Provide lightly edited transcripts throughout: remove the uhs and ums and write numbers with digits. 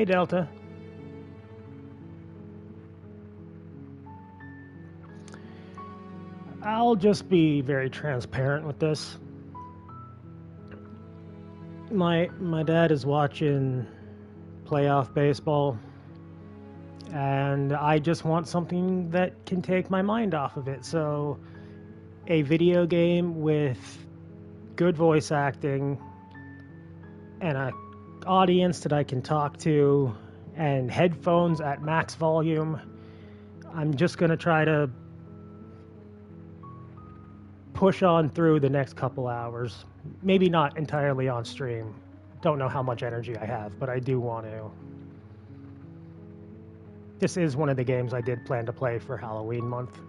Hey, Delta. I'll just be very transparent with this. My dad is watching playoff baseball, and I just want something that can take my mind off of it. So, a video game with good voice acting and an audience that I can talk to and headphones at max volume. I'm just going to try to push on through the next couple hours. Maybe not entirely on stream. Don't know how much energy I have, but I do want to. This is one of the games I did plan to play for Halloween month.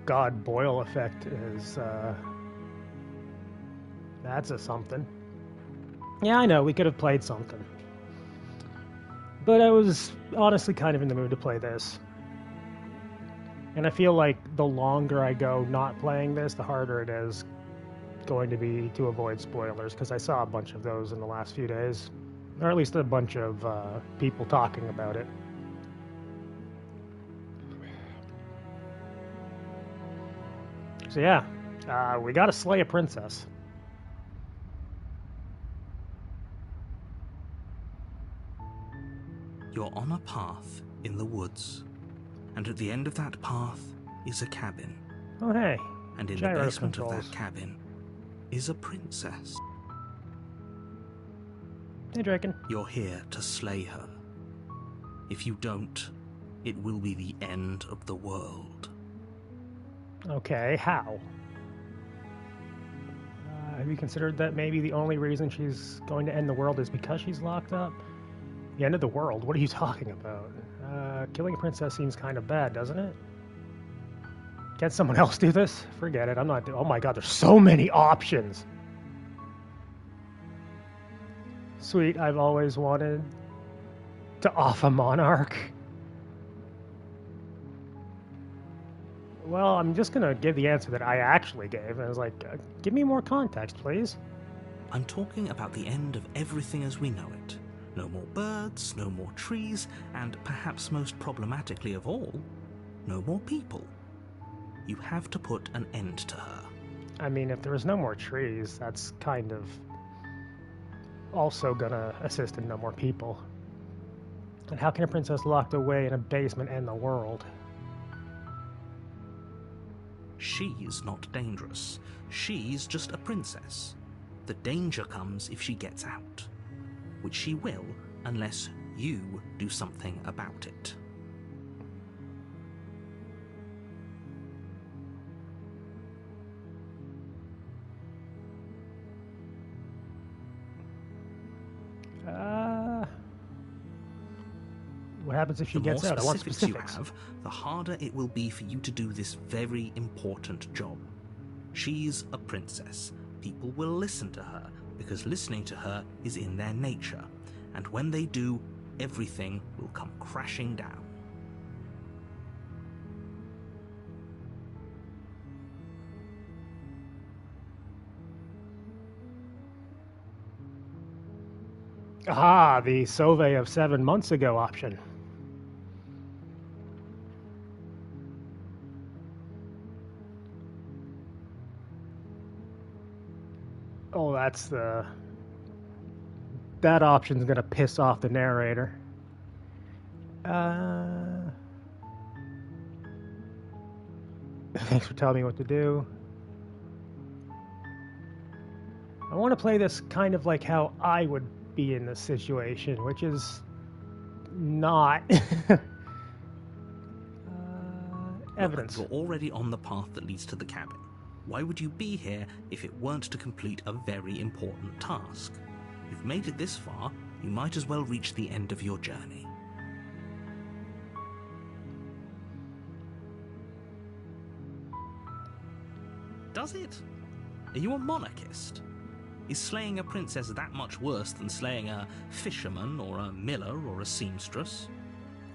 God, boil effect is, that's a something. Yeah, I know, we could have played something. But I was honestly kind of in the mood to play this. And I feel like the longer I go not playing this, the harder it is going to be to avoid spoilers, because I saw a bunch of those in the last few days. Or at least a bunch of people talking about it. So yeah, we gotta slay a princess. You're on a path in the woods, and at the end of that path is a cabin. Oh hey, and in the basement of that cabin is a princess. Hey Draken. You're here to slay her. If you don't, it will be the end of the world. Okay, how? Have you considered that maybe the only reason she's going to end the world is because she's locked up? The end of the world? What are you talking about? Killing a princess seems kind of bad, doesn't it? Can someone else do this? Forget it, I'm not... Oh my god, there's so many options! Sweet, I've always wanted to off a monarch. Well, I'm just gonna give the answer that I actually gave. And I was like, give me more context, please. I'm talking about the end of everything as we know it. No more birds, no more trees, and perhaps most problematically of all, no more people. You have to put an end to her. I mean, if there was no more trees, that's kind of also gonna assist in no more people. And how can a princess locked away in a basement end the world? She's not dangerous. She's just a princess. The danger comes if she gets out, which she will unless you do something about it. What happens if she gets out? I want specifics. The more specifics you have, the harder it will be for you to do this very important job. She's a princess. People will listen to her, because listening to her is in their nature. And when they do, everything will come crashing down. Ah, the Sauve of 7 months ago option. Oh, that's the... That option's gonna piss off the narrator. Thanks for telling me what to do. I want to play this kind of like how I would be in this situation, which is not evidence. Look, you're already on the path that leads to the cabin. Why would you be here if it weren't to complete a very important task? You've made it this far, you might as well reach the end of your journey. Does it? Are you a monarchist? Is slaying a princess that much worse than slaying a fisherman or a miller or a seamstress?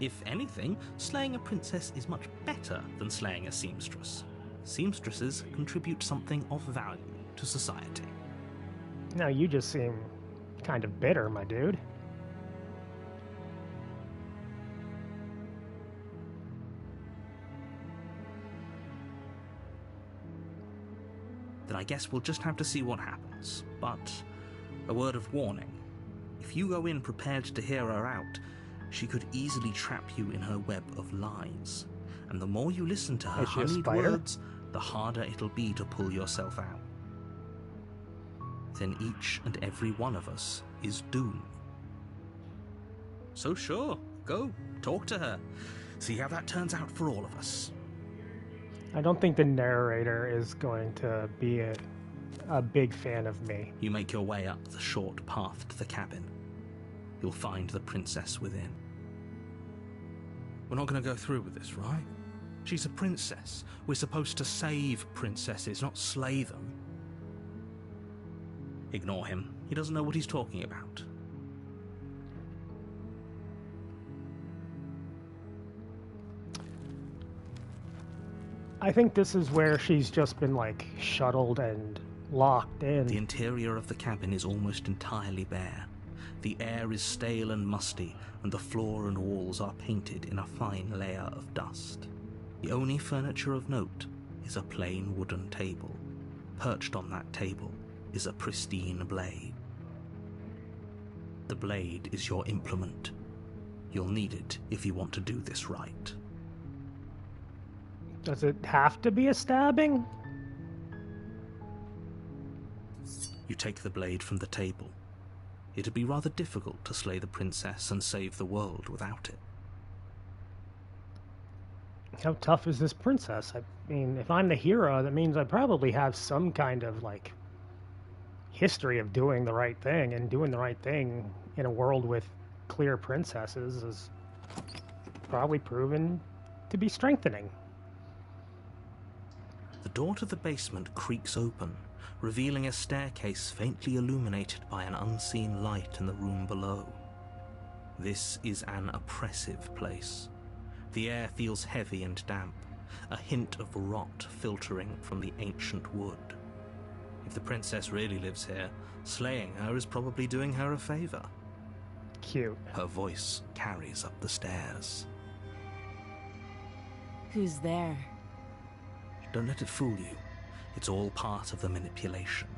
If anything, slaying a princess is much better than slaying a seamstress. Seamstresses contribute something of value to society. Now you just seem kind of bitter, my dude. Then I guess we'll just have to see what happens. But a word of warning. If you go in prepared to hear her out, she could easily trap you in her web of lies. And the more you listen to her honeyed words, the harder it'll be to pull yourself out. Then each and every one of us is doomed. So sure, go, talk to her. See how that turns out for all of us. I don't think the narrator is going to be a big fan of me. You make your way up the short path to the cabin. You'll find the princess within. We're not going to go through with this, right? She's a princess. We're supposed to save princesses, not slay them. Ignore him. He doesn't know what he's talking about. I think this is where she's just been, like, shuttled and locked in. The interior of the cabin is almost entirely bare. The air is stale and musty, and the floor and walls are painted in a fine layer of dust. The only furniture of note is a plain wooden table. Perched on that table is a pristine blade. The blade is your implement. You'll need it if you want to do this right. Does it have to be a stabbing? You take the blade from the table. It'd be rather difficult to slay the princess and save the world without it. How tough is this princess? I mean, if I'm the hero, that means I probably have some kind of, like, history of doing the right thing, and doing the right thing in a world with clear princesses is probably proven to be strengthening. The door to the basement creaks open, revealing a staircase faintly illuminated by an unseen light in the room below. This is an oppressive place. The air feels heavy and damp, a hint of rot filtering from the ancient wood. If the princess really lives here, slaying her is probably doing her a favor. Cute. Her voice carries up the stairs. Who's there? Don't let it fool you. It's all part of the manipulation.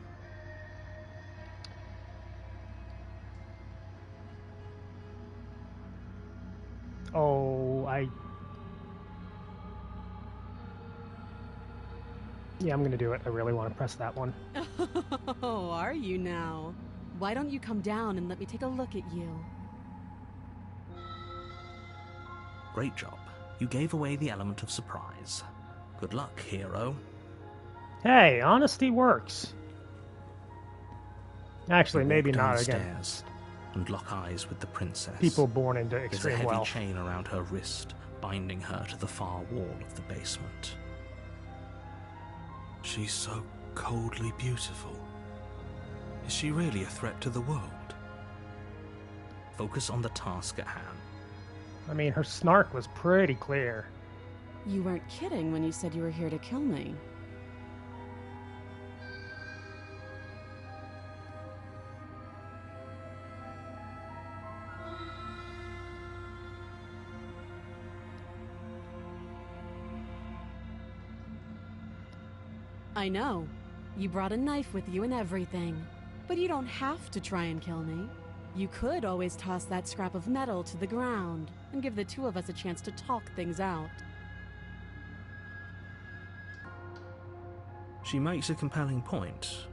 Oh, yeah, I'm gonna do it. I really want to press that one. Oh, are you now? Why don't you come down and let me take a look at you? Great job. You gave away the element of surprise. Good luck, hero. Hey, honesty works. Actually, You maybe walk not again. downstairs and lock eyes with the princess. People born into There's a extreme heavy wealth. chain around her wrist, binding her to the far wall of the basement. She's so coldly beautiful. Is she really a threat to the world? Focus on the task at hand. I mean, her snark was pretty clear. You weren't kidding when you said you were here to kill me. I know. You brought a knife with you and everything. But you don't have to try and kill me. You could always toss that scrap of metal to the ground and give the two of us a chance to talk things out. She makes a compelling point.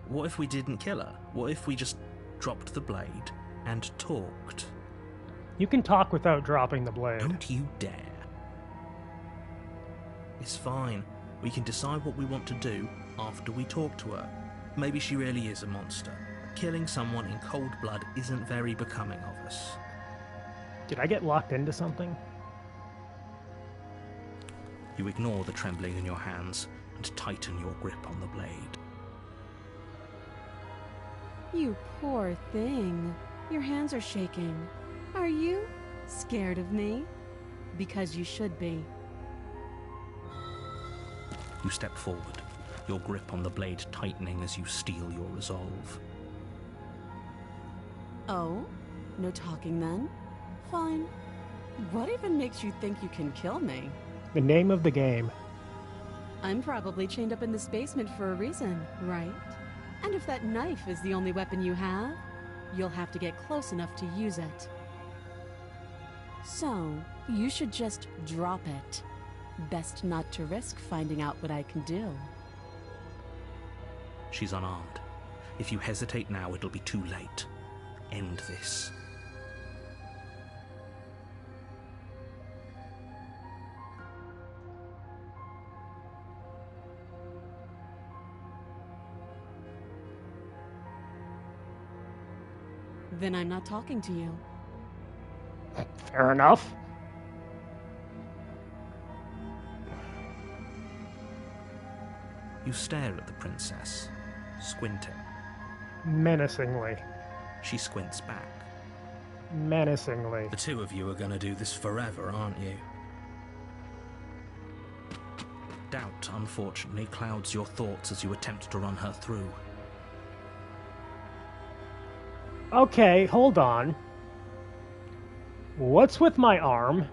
What if we didn't kill her? What if we just dropped the blade and talked? You can talk without dropping the blade. Don't you dare. It's fine. We can decide what we want to do after we talk to her. Maybe she really is a monster. Killing someone in cold blood isn't very becoming of us. Did I get locked into something? You ignore the trembling in your hands and tighten your grip on the blade. You poor thing. Your hands are shaking. Are you scared of me? Because you should be. You step forward, your grip on the blade tightening as you steel your resolve. Oh? No talking then? Fine. What even makes you think you can kill me? The name of the game. I'm probably chained up in this basement for a reason, right? And if that knife is the only weapon you have, you'll have to get close enough to use it. So, you should just drop it. Best not to risk finding out what I can do. She's unarmed. If you hesitate now, it'll be too late. End this. Then I'm not talking to you. Fair enough. You stare at the princess, squinting. Menacingly. She squints back. Menacingly. The two of you are going to do this forever, aren't you? Doubt, unfortunately, clouds your thoughts as you attempt to run her through. Okay, hold on. What's with my arm?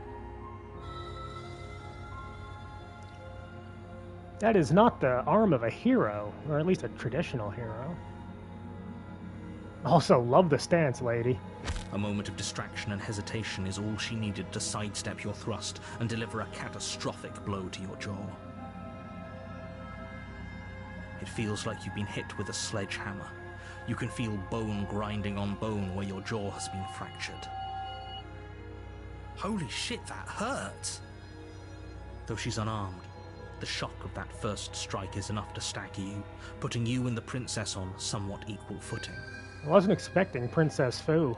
That is not the arm of a hero, or at least a traditional hero. Also, love the stance, lady. A moment of distraction and hesitation is all she needed to sidestep your thrust and deliver a catastrophic blow to your jaw. It feels like you've been hit with a sledgehammer. You can feel bone grinding on bone where your jaw has been fractured. Holy shit, that hurts! Though she's unarmed, the shock of that first strike is enough to stagger you, putting you and the princess on somewhat equal footing. I wasn't expecting Princess Fu.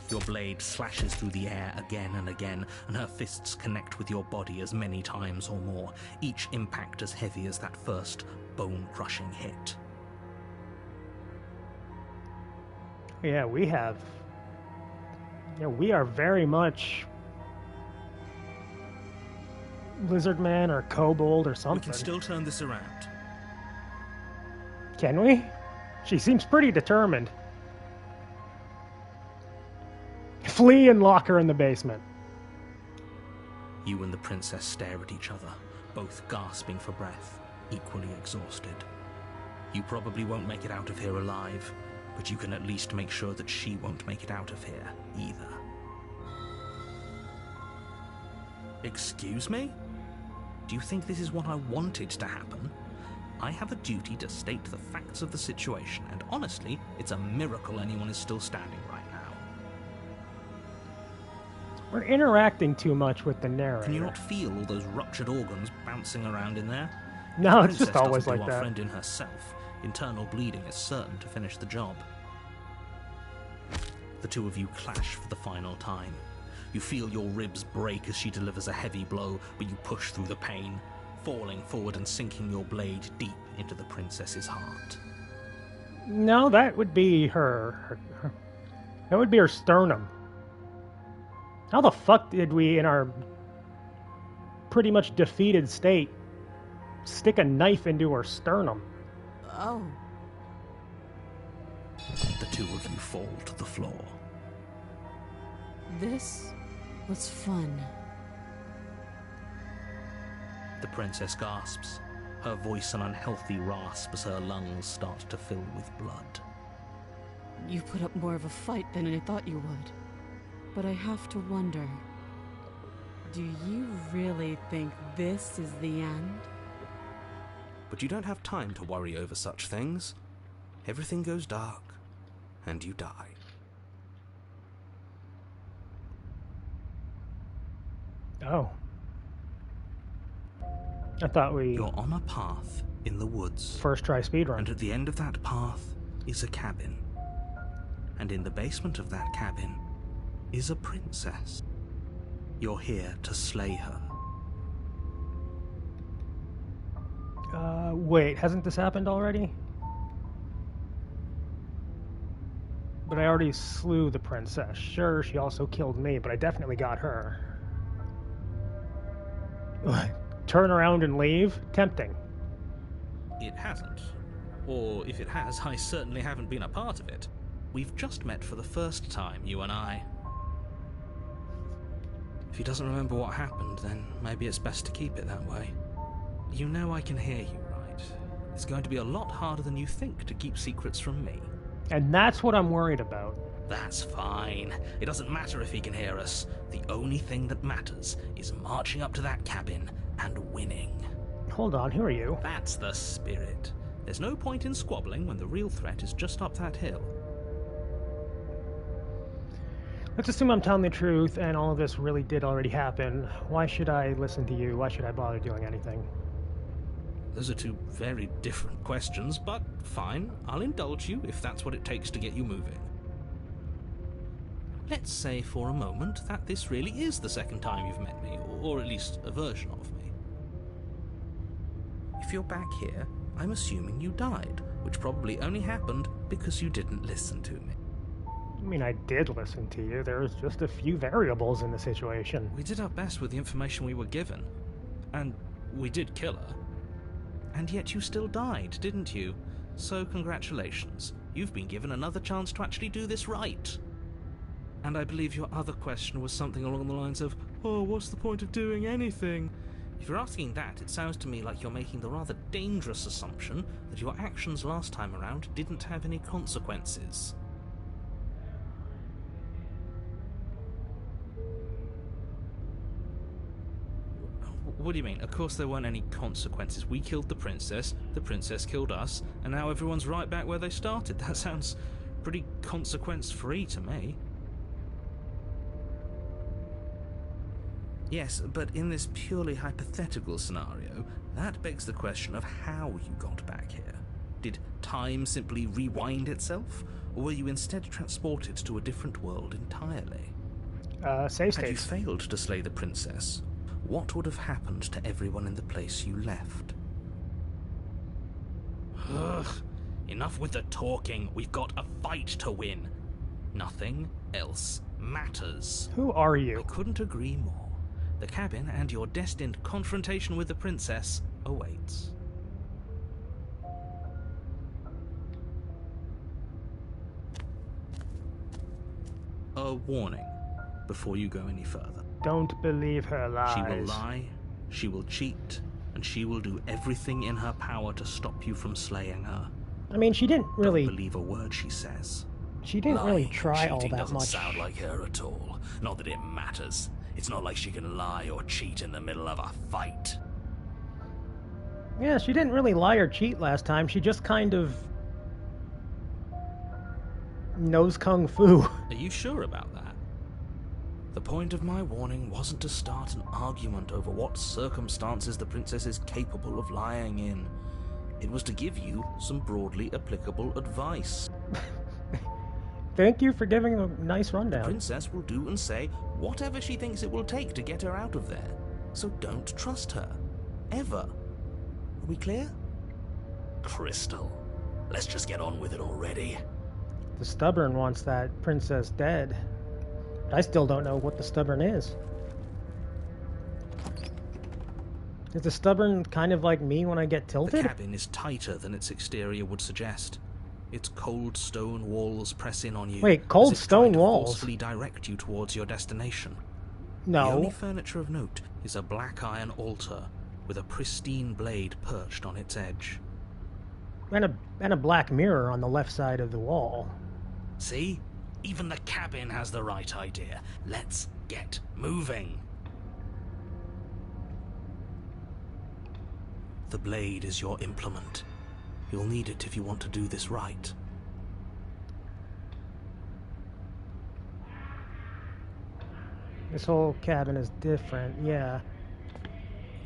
Your blade slashes through the air again and again, and her fists connect with your body as many times or more, each impact as heavy as that first bone-crushing hit. Yeah, we have... Yeah, we are very much... Lizardman or Kobold or something. We can still turn this around. Can we? She seems pretty determined. Flee and lock her in the basement. You and the princess stare at each other, both gasping for breath, equally exhausted. You probably won't make it out of here alive, but you can at least make sure that she won't make it out of here either. Excuse me? Do you think this is what I wanted to happen? I have a duty to state the facts of the situation, and honestly, it's a miracle anyone is still standing right now. We're interacting too much with the narrator. Can you not feel all those ruptured organs bouncing around in there? No, The it's just princess always doesn't like do our that. friend in herself. Internal bleeding is certain to finish the job. The two of you clash for the final time. You feel your ribs break as she delivers a heavy blow, but you push through the pain, falling forward and sinking your blade deep into the princess's heart. No, that would be her. That would be her sternum. How the fuck did we, in our pretty much defeated state, stick a knife into her sternum? Oh. The two of you fall to the floor. This was fun. The princess gasps, her voice an unhealthy rasp as her lungs start to fill with blood. You put up more of a fight than I thought you would. But I have to wonder, do you really think this is the end? But you don't have time to worry over such things. Everything goes dark, and you die. Oh. I thought we... You're on a path in the woods, First try and speedrun. at the end of that path is a cabin. And in the basement of that cabin is a princess. You're here to slay her. Wait, hasn't this happened already? But I already slew the princess. Sure, she also killed me, but I definitely got her. Turn around and leave? Tempting. It hasn't. Or if it has, I certainly haven't been a part of it. We've just met for the first time, you and I. If he doesn't remember what happened, then maybe it's best to keep it that way. You know I can hear you, right? It's going to be a lot harder than you think to keep secrets from me. And that's what I'm worried about. That's fine. It doesn't matter if he can hear us. The only thing that matters is marching up to that cabin and winning. Hold on, who are you? That's the spirit. There's no point in squabbling when the real threat is just up that hill. Let's assume I'm telling the truth and all of this really did already happen. Why should I listen to you? Why should I bother doing anything? Those are two very different questions, but fine, I'll indulge you if that's what it takes to get you moving. Let's say for a moment that this really is the second time you've met me, or at least a version of me. If you're back here, I'm assuming you died, which probably only happened because you didn't listen to me. I mean, I did listen to you. There's just a few variables in the situation. We did our best with the information we were given, and we did kill her. And yet you still died, didn't you? So congratulations. You've been given another chance to actually do this right. And I believe your other question was something along the lines of, oh, what's the point of doing anything? If you're asking that, it sounds to me like you're making the rather dangerous assumption that your actions last time around didn't have any consequences. What do you mean? Of course there weren't any consequences. We killed the princess killed us, and now everyone's right back where they started. That sounds pretty consequence-free to me. Yes, but in this purely hypothetical scenario, that begs the question of how you got back here. Did time simply rewind itself, or were you instead transported to a different world entirely? Save Had you states. failed to slay the princess, what would have happened to everyone in the place you left? Ugh, enough with the talking. We've got a fight to win. Nothing else matters. Who are I you? couldn't agree more. The cabin and your destined confrontation with the princess awaits. A warning before you go any further. Don't believe her lies. She will lie, she will cheat, and she will do everything in her power to stop you from slaying her. I mean, she didn't really. Don't believe a word she says. She didn't really Lying and try all cheating that doesn't much. sound like her at all. Not that it matters. It's not like she can lie or cheat in the middle of a fight. Yeah, she didn't really lie or cheat last time. She just kind of knows kung fu. Are you sure about that? The point of my warning wasn't to start an argument over what circumstances the princess is capable of lying in. It was to give you some broadly applicable advice. Thank you for giving a nice The rundown. princess will do and say whatever she thinks it will take to get her out of there. So don't trust her. Ever. Are we clear? Crystal. Let's just get on with it already. The stubborn wants that princess dead. But I still don't know what the stubborn is. Is the stubborn kind of like me when I get The tilted? cabin is tighter than its exterior would suggest. Its cold stone walls press in on you. Wait, cold as if stone trying to walls? forcefully direct you towards your destination. The only No. furniture of note is a black iron altar with a pristine blade perched on its edge. And a black mirror on the left side of the wall. See? Even the cabin has the right idea. Let's get moving. The blade is your implement. You'll need it if you want to do this right. This whole cabin is different, yeah.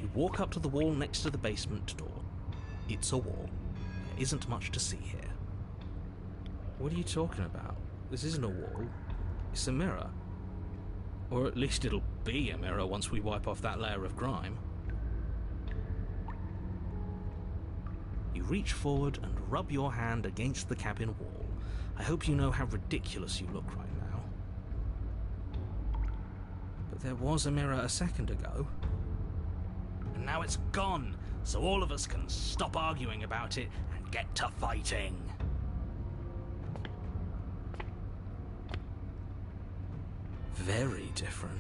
You walk up to the wall next to the basement door. It's a wall. There isn't much to see here. What are you talking about? This isn't a wall. It's a mirror. Or at least it'll be a mirror once we wipe off that layer of grime. You reach forward and rub your hand against the cabin wall. I hope you know how ridiculous you look right now. But there was a mirror a second ago. And now it's gone, so all of us can stop arguing about it and get to fighting. Very different.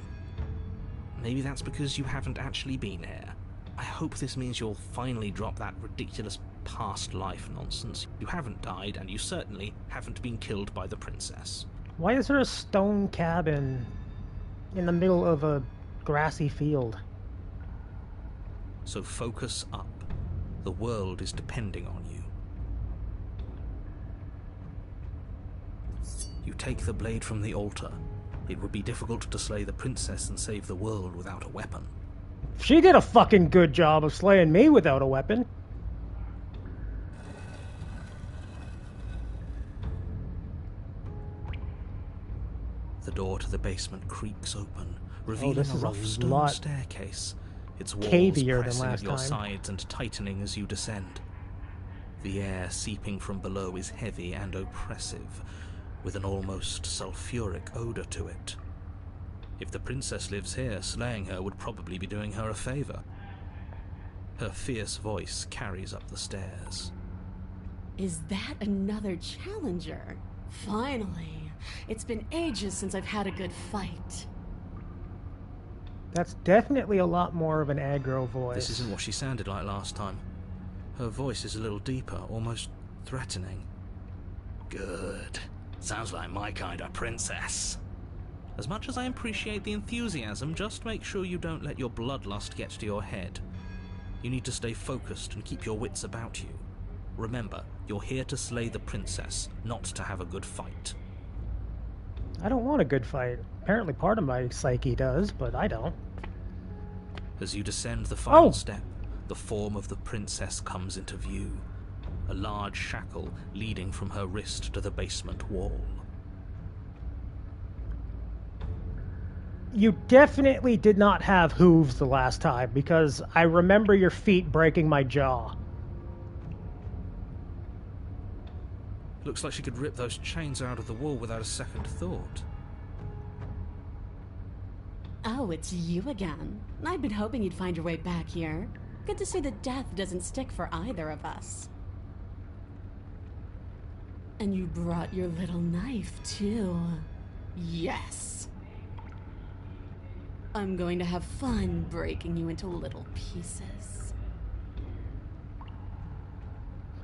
Maybe that's because you haven't actually been here. I hope this means you'll finally drop that ridiculous past life nonsense. You haven't died, and you certainly haven't been killed by the princess. Why is there a stone cabin in the middle of a grassy field? So focus up. The world is depending on you. You take the blade from the altar. It would be difficult to slay the princess and save the world without a weapon. She did a fucking good job of slaying me without a weapon. The door to the basement creaks open, revealing this a is a rough stone lot staircase, its walls cavier than pressing at last your time. sides and tightening as you descend. The air seeping from below is heavy and oppressive, with an almost sulphuric odor to it. If the princess lives here, slaying her would probably be doing her a favor. Her fierce voice carries up the stairs. Is that another challenger? Finally. It's been ages since I've had a good fight. That's definitely a lot more of an aggro voice. This isn't what she sounded like last time. Her voice is a little deeper, almost threatening. Good. Sounds like my kind of princess. As much as I appreciate the enthusiasm, just make sure you don't let your bloodlust get to your head. You need to stay focused and keep your wits about you. Remember, you're here to slay the princess, not to have a good fight. I don't want a good fight. Apparently part of my psyche does, but I don't. As you descend the final Oh! step, the form of the princess comes into view. A large shackle leading from her wrist to the basement wall. You definitely did not have hooves the last time, because I remember your feet breaking my jaw. Looks like she could rip those chains out of the wall without a second thought. Oh, it's you again. I've been hoping you'd find your way back here. Good to see that death doesn't stick for either of us. And you brought your little knife, too. Yes. I'm going to have fun breaking you into little pieces.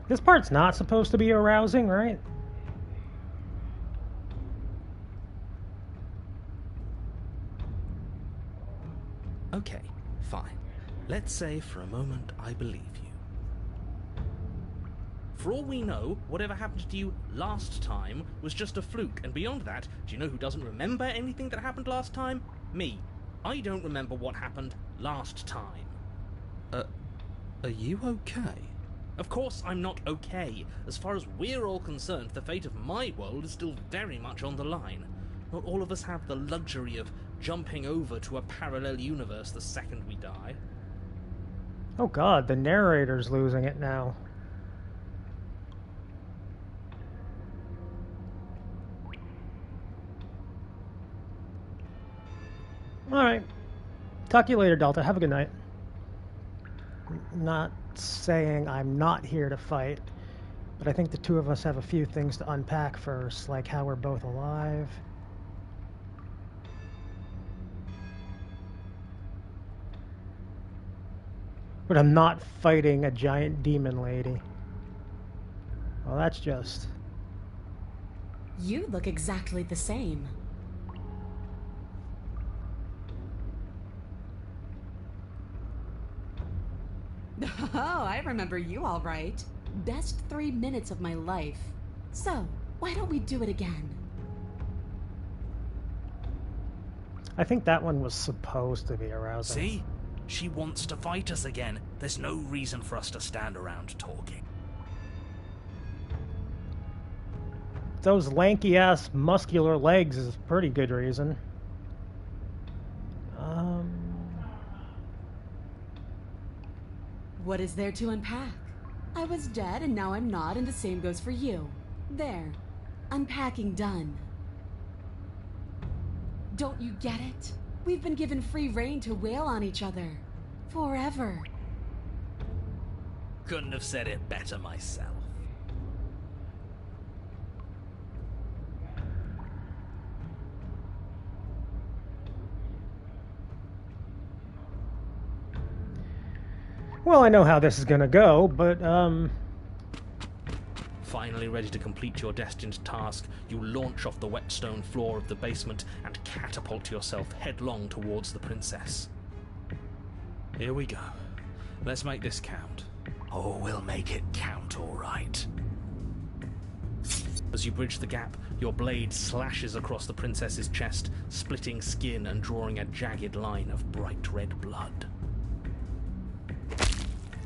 This part's not supposed to be arousing, right? Okay, fine. Let's say for a moment I believe you. For all we know, whatever happened to you last time was just a fluke, and beyond that, do you know who doesn't remember anything that happened last time? Me. I don't remember what happened last time. Are you okay? Of course I'm not okay. As far as we're all concerned, the fate of my world is still very much on the line. Not all of us have the luxury of jumping over to a parallel universe the second we die. Oh god, the narrator's losing it now. Alright. Talk to you later, Delta. Have a good night. Not saying I'm not here to fight, but I think the two of us have a few things to unpack first, like how we're both alive. But I'm not fighting a giant demon lady. Well, that's just... You look exactly the same. Oh, I remember you all right. Best 3 minutes of my life. So, why don't we do it again? I think that one was supposed to be arousing. See? She wants to fight us again. There's no reason for us to stand around talking. Those lanky-ass muscular legs is a pretty good reason. What is there to unpack? I was dead and now I'm not, and the same goes for you. There. Unpacking done. Don't you get it? We've been given free rein to wail on each other. Forever. Couldn't have said it better myself. Well, I know how this is gonna go, but, Finally ready to complete your destined task, you launch off the wet stone floor of the basement and catapult yourself headlong towards the princess. Here we go. Let's make this count. Oh, we'll make it count, all right. As you bridge the gap, your blade slashes across the princess's chest, splitting skin and drawing a jagged line of bright red blood.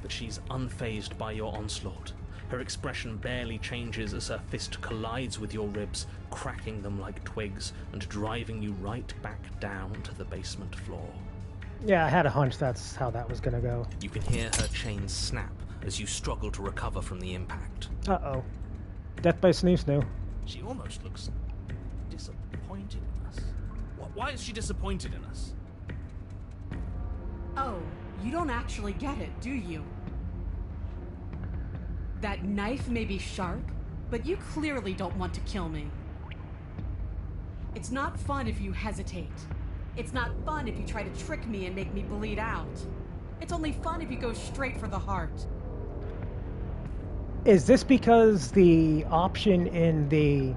But she's unfazed by your onslaught. Her expression barely changes as her fist collides with your ribs, cracking them like twigs and driving you right back down to the basement floor. yeah, I had a hunch that's how that was gonna go. You can hear her chains snap as you struggle to recover from the impact. Uh-oh. Death by snoo. She almost looks disappointed in us. Why is she disappointed in us? Oh, you don't actually get it, do you? That knife may be sharp, but you clearly don't want to kill me. It's not fun if you hesitate. It's not fun if you try to trick me and make me bleed out. It's only fun if you go straight for the heart. Is this because the option in the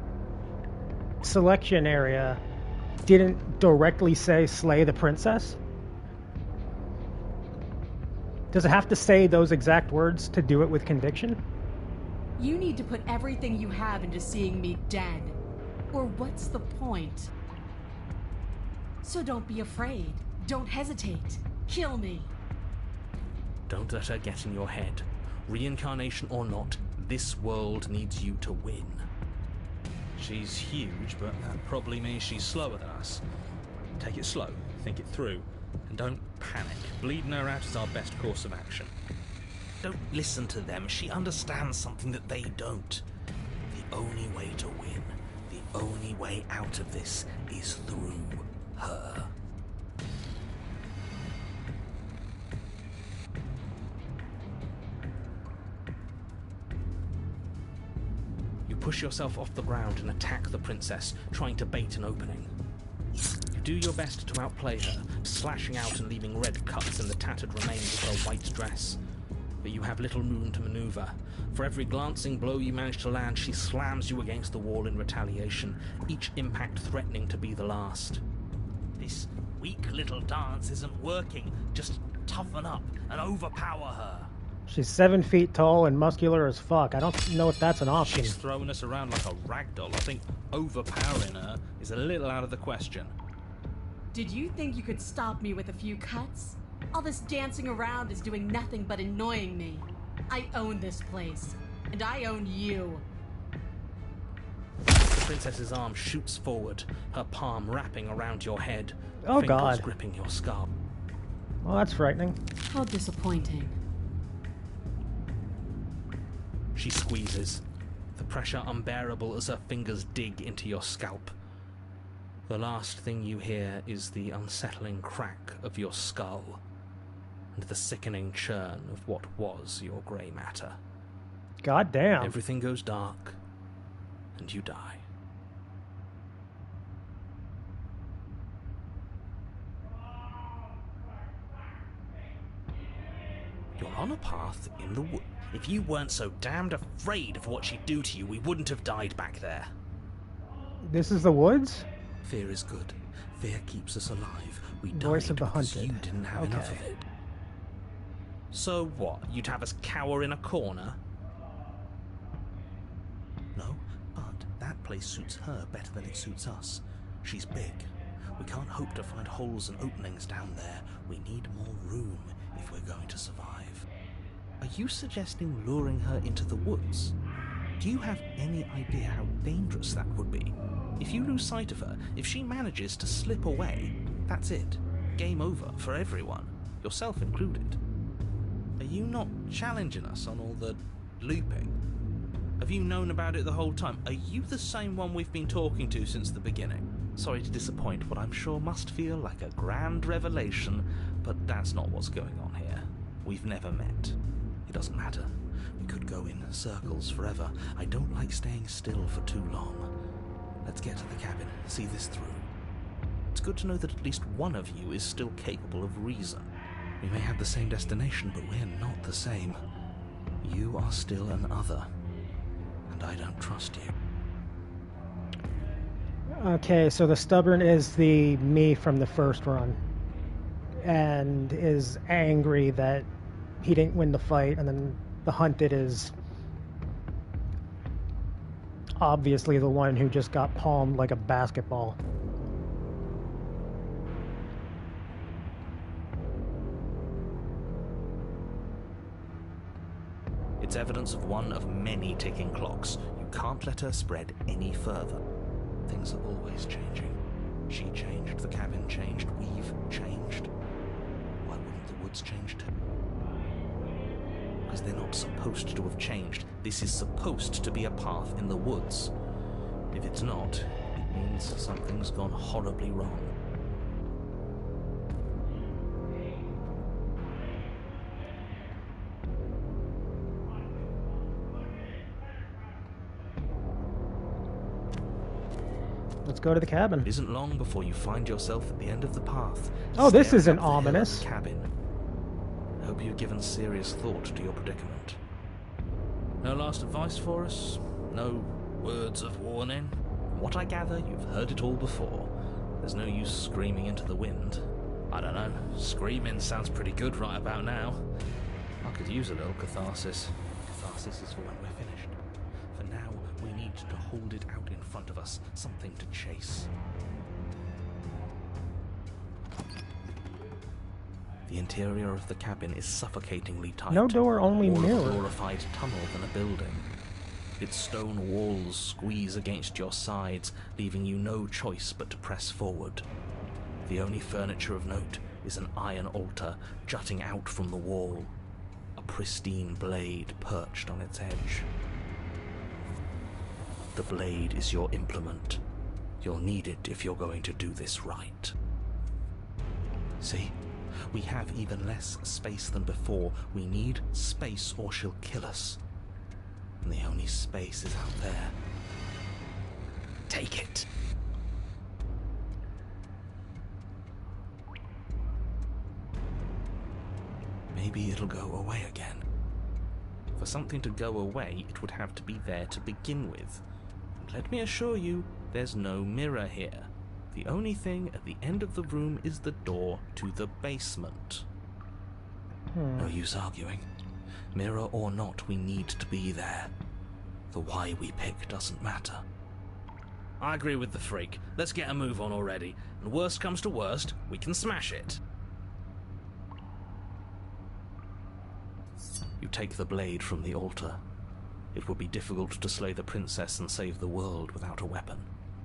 selection area didn't directly say slay the princess? Does it have to say those exact words to do it with conviction? You need to put everything you have into seeing me dead. Or what's the point? So don't be afraid. Don't hesitate. Kill me. Don't let her get in your head. Reincarnation or not, this world needs you to win. She's huge, but that probably means she's slower than us. Take it slow, think it through, and don't panic. Bleeding her out is our best course of action. Don't listen to them. She understands something that they don't. The only way to win, the only way out of this is through her. You push yourself off the ground and attack the princess, trying to bait an opening. You do your best to outplay her, slashing out and leaving red cuts in the tattered remains of her white dress. But you have little room to maneuver. For every glancing blow you manage to land, she slams you against the wall in retaliation, each impact threatening to be the last. This weak little dance isn't working. Just toughen up and overpower her. She's 7 feet tall and muscular as fuck. I don't know if that's an option. She's throwing us around like a ragdoll. I think overpowering her is a little out of the question. Did you think you could stop me with a few cuts? All this dancing around is doing nothing but annoying me. I own this place, and I own you. The princess's arm shoots forward, her palm wrapping around your head, Oh, fingers God. gripping your skull. Well, that's frightening. How disappointing. She squeezes, the pressure unbearable as her fingers dig into your scalp. The last thing you hear is the unsettling crack of your skull, and the sickening churn of what was your grey matter. God damn. Everything goes dark, and you die. You're on a path in the wood. If you weren't so damned afraid of what she'd do to you, we wouldn't have died back there. This is the woods? Fear is good. Fear keeps us alive. We Voice died of the because hunted. you didn't have enough of Okay. it. So what? You'd have us cower in a corner? No, but that place suits her better than it suits us. She's big. We can't hope to find holes and openings down there. We need more room if we're going to survive. Are you suggesting luring her into the woods? Do you have any idea how dangerous that would be? If you lose sight of her, if she manages to slip away, that's it. Game over for everyone, yourself included. Are you not challenging us on all the looping? Have you known about it the whole time? Are you the same one we've been talking to since the beginning? Sorry to disappoint what I'm sure must feel like a grand revelation, but that's not what's going on here. We've never met. It doesn't matter. We could go in circles forever. I don't like staying still for too long. Let's get to the cabin, see this through. It's good to know that at least one of you is still capable of reason. We may have the same destination, but we're not the same. You are still an other, and I don't trust you. Okay, so the stubborn is the me from the first run, and is angry that he didn't win the fight, and then the hunted is obviously the one who just got palmed like a basketball. It's evidence of one of many ticking clocks. You can't let her spread any further. Things are always changing. She changed, the cabin changed, we've changed. Why wouldn't the woods change too? Because they're not supposed to have changed. This is supposed to be a path in the woods. If it's not, it means something's gone horribly wrong. Let's go to the cabin. It isn't long before you find yourself at the end of the path. Oh, this staring isn't up the hill at the ominous. cabin. I hope you've given serious thought to your predicament. No last advice for us? No words of warning? From what I gather, you've heard it all before. There's no use screaming into the wind. I don't know. Screaming sounds pretty good right about now. I could use a little catharsis. Catharsis is for when we're finished. For now, we need to hold it out in front of us, something to chase. The interior of the cabin is suffocatingly tight. No door, only More mirror. of a glorified tunnel than a building. Its stone walls squeeze against your sides, leaving you no choice but to press forward. The only furniture of note is an iron altar jutting out from the wall, a pristine blade perched on its edge. The blade is your implement. You'll need it if you're going to do this right. See? We have even less space than before. We need space or she'll kill us. And the only space is out there. Take it. Maybe it'll go away again. For something to go away, it would have to be there to begin with. And let me assure you, there's no mirror here. The only thing at the end of the room is the door to the basement. No use arguing. Mirror or not, we need to be there. The why we pick doesn't matter. I agree with the freak. Let's get a move on already. And worst comes to worst, we can smash it. You take the blade from the altar. It would be difficult to slay the princess and save the world without a weapon.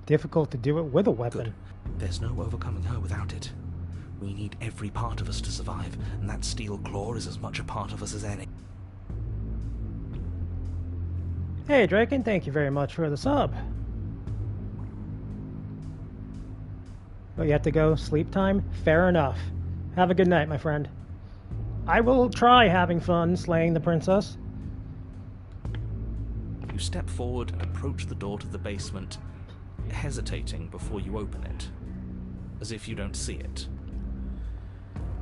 Difficult to do it with a weapon. Good. There's no overcoming her without it. We need every part of us to survive, and that steel claw is as much a part of us as any. Hey, Draken, thank you very much for the sub. Oh, you have to go? Sleep time? Fair enough. Have a good night, my friend. I will try having fun slaying the princess. You step forward and approach the door to the basement, hesitating before you open it, as if you don't see it.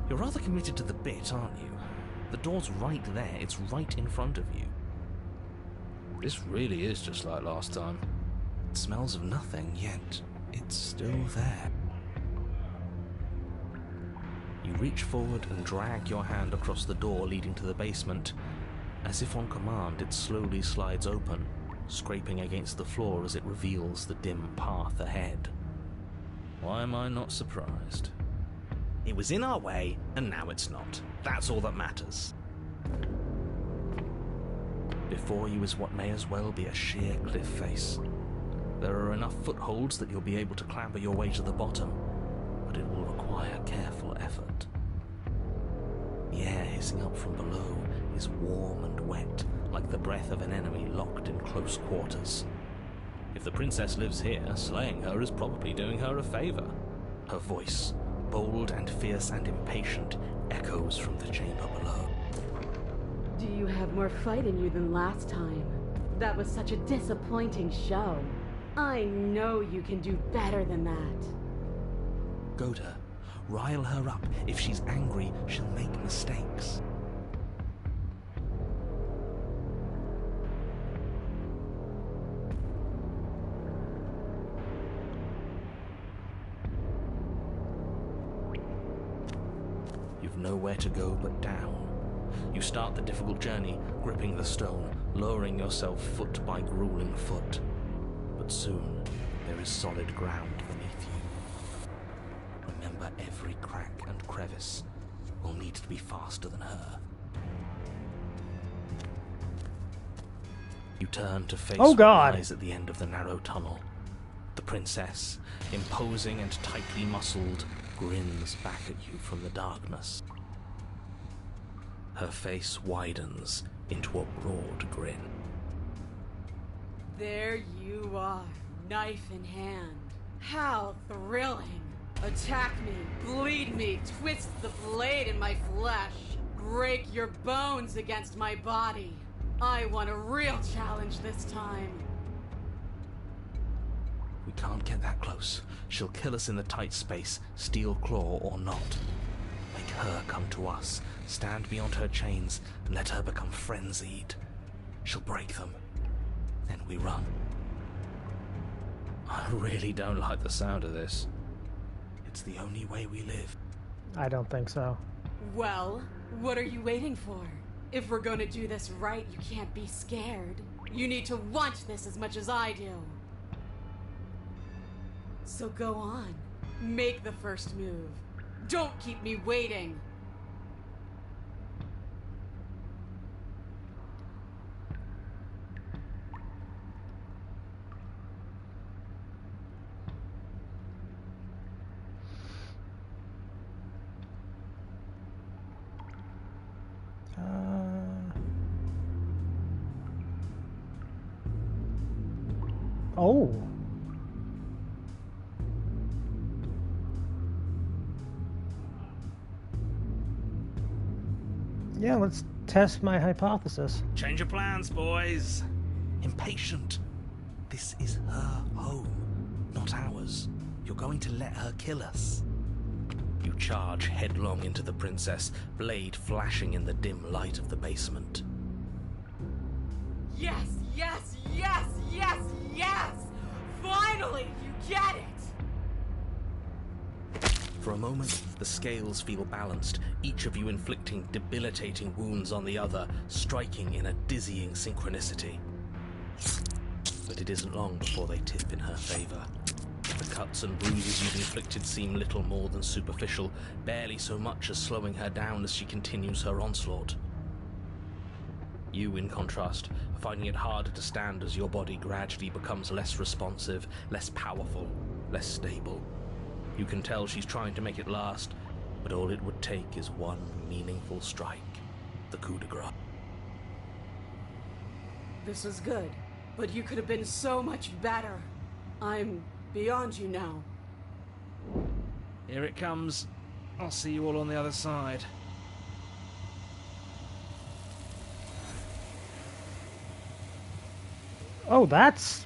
You're rather committed to the bit, aren't you? The door's right there, it's right in front of you. This really is just like last time. It smells of nothing, yet it's still there. You reach forward and drag your hand across the door leading to the basement. As if on command, it slowly slides open, scraping against the floor as it reveals the dim path ahead. Why am I not surprised? It was in our way, and now it's not. That's all that matters. Before you is what may as well be a sheer cliff face. There are enough footholds that you'll be able to clamber your way to the bottom, but it will require careful effort. The air hissing up from below is warm and wet, like the breath of an enemy locked in close quarters. If the princess lives here, slaying her is probably doing her a favor. Her voice, bold and fierce and impatient, echoes from the chamber below. Do you have more fight in you than last time? That was such a disappointing show. I know you can do better than that. Goad her. Rile her up. If she's angry, she'll make mistakes. You've nowhere to go but down. You start the difficult journey, gripping the stone, lowering yourself foot by grueling foot. But soon, there is solid ground beneath you. Remember, every crack and crevice will need to be faster than her. You turn to face what lies at the end of the narrow tunnel. The princess, imposing and tightly muscled, grins back at you from the darkness. Her face widens into a broad grin. There you are, knife in hand. How thrilling! Attack me, bleed me, twist the blade in my flesh, break your bones against my body. I want a real challenge this time. We can't get that close. She'll kill us in the tight space, steel claw or not. Make her come to us, stand beyond her chains, and let her become frenzied. She'll break them. Then we run. I really don't like the sound of this. It's the only way we live. I don't think so. Well, what are you waiting for? If we're gonna do this right, you can't be scared. You need to want this as much as I do. So go on. Make the first move. Don't keep me waiting. Oh. Yeah, let's test my hypothesis. Change your plans, boys. Impatient. This is her home, not ours. You're going to let her kill us. You charge headlong into the princess, blade flashing in the dim light of the basement. Yes, yes, yes, yes, yes! Finally, you get it! For a moment, the scales feel balanced, each of you inflicting debilitating wounds on the other, striking in a dizzying synchronicity. But it isn't long before they tip in her favor. The cuts and bruises you've inflicted seem little more than superficial, barely so much as slowing her down as she continues her onslaught. You, in contrast, are finding it harder to stand as your body gradually becomes less responsive, less powerful, less stable. You can tell she's trying to make it last, but all it would take is one meaningful strike. The coup de grace. This was good, but you could have been so much better. I'm beyond you now. Here it comes. I'll see you all on the other side. Oh, that's...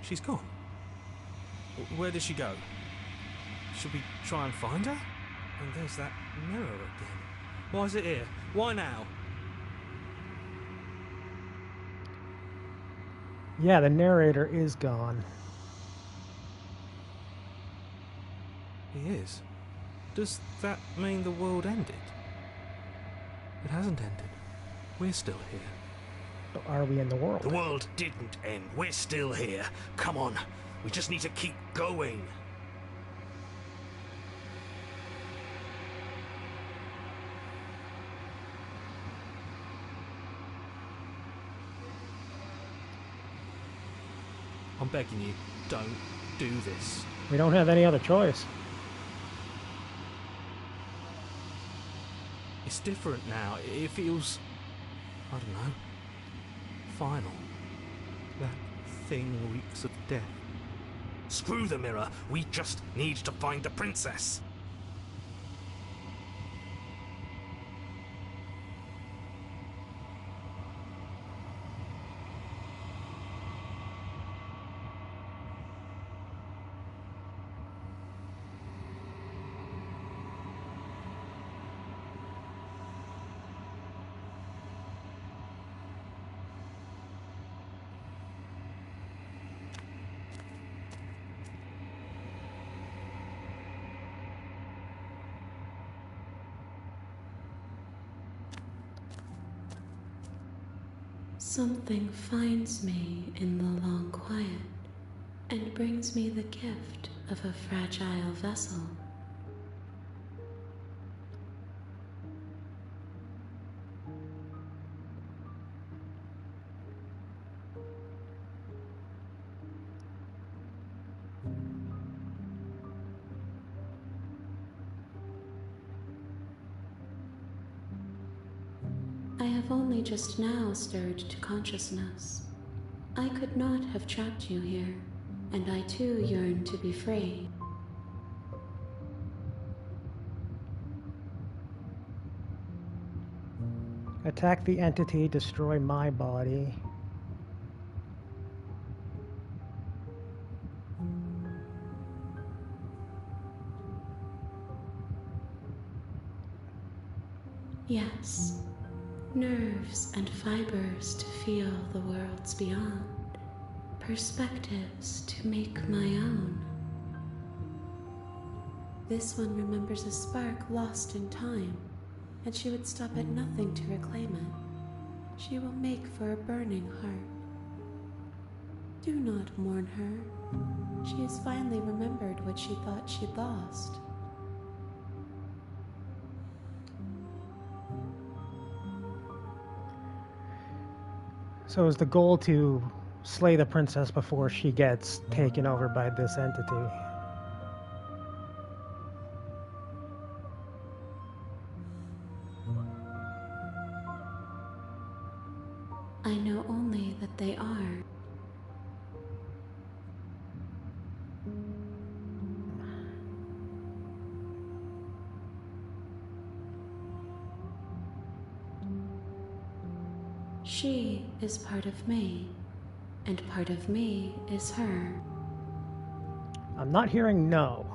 She's gone. Where did she go? Should we try and find her? And there's that mirror again. Why is it here? Why now? Yeah, the narrator is gone. He is. Does that mean the world ended? It hasn't ended. We're still here. But are we in the world? The world didn't end. We're still here. Come on. We just need to keep going. I'm begging you, don't do this. We don't have any other choice. It's different now. It feels, I don't know, final. That thing reeks of death. Screw the mirror. We just need to find the princess. Something finds me in the long quiet and brings me the gift of a fragile vessel. I have only just now stirred to consciousness. I could not have trapped you here, and I too yearn to be free. Attack the entity, destroy my body. Yes, nerves and fibers to feel the worlds beyond, perspectives to make my own. This one remembers a spark lost in time, and she would stop at nothing to reclaim it. She will make for a burning heart. Do not mourn her. She has finally remembered what she thought she'd lost. So is the goal to slay the princess before she gets taken over by this entity? I know only that they are. She is part of me, and part of me is her. I'm not hearing no.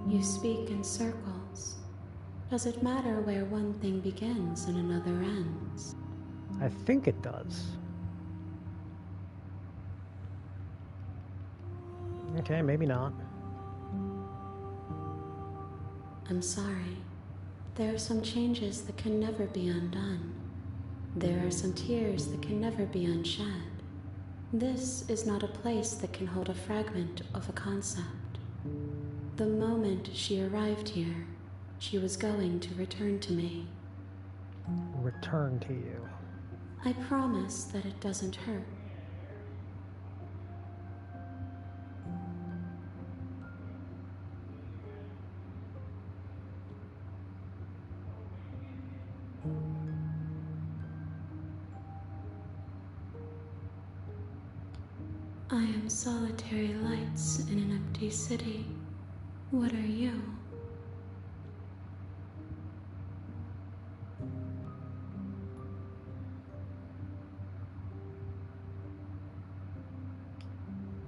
You speak in circles. Does it matter where one thing begins and another ends? I think it does. Okay, maybe not. I'm sorry. There are some changes that can never be undone. There are some tears that can never be unshed. This is not a place that can hold a fragment of a concept. The moment she arrived here, she was going to return to me. Return to you. I promise that it doesn't hurt. I am solitary lights in an empty city. What are you?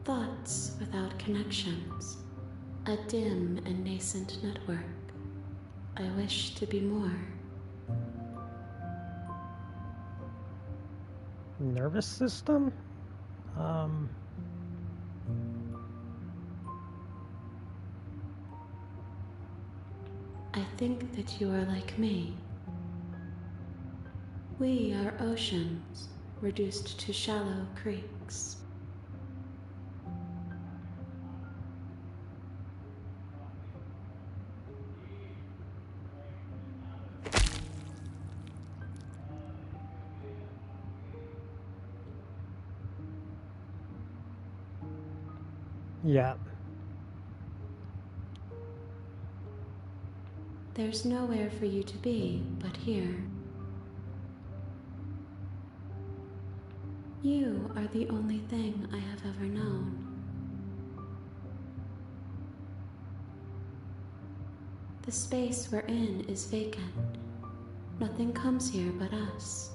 Thoughts without connections. A dim and nascent network. I wish to be more. Nervous system? I think that you are like me. We are oceans, reduced to shallow creeks. Yeah. There's nowhere for you to be but here. You are the only thing I have ever known. The space we're in is vacant. Nothing comes here but us.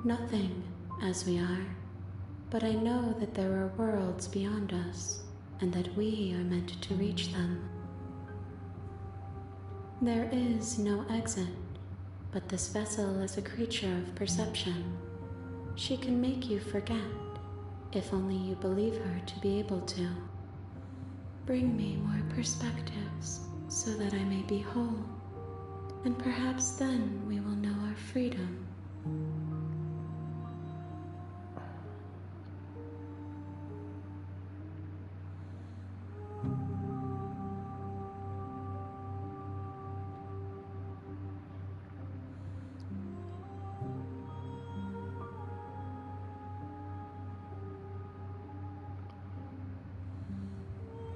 Nothing, as we are, but I know that there are worlds beyond us, and that we are meant to reach them. There is no exit, but this vessel is a creature of perception. She can make you forget, if only you believe her to be able to. Bring me more perspectives, so that I may be whole, and perhaps then we will know our freedom.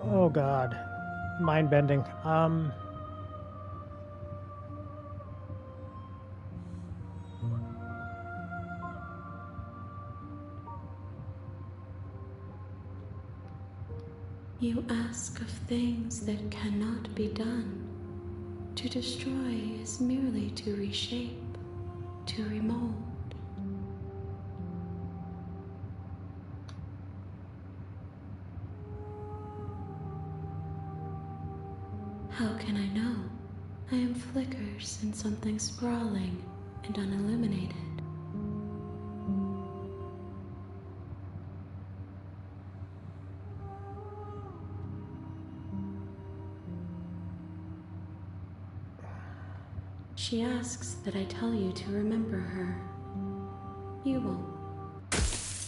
Oh god. Mind bending. You ask of things that cannot be done. To destroy is merely to reshape, to remold. How can I know? I am flickers in something sprawling and unilluminated. She asks that I tell you to remember her. You won't.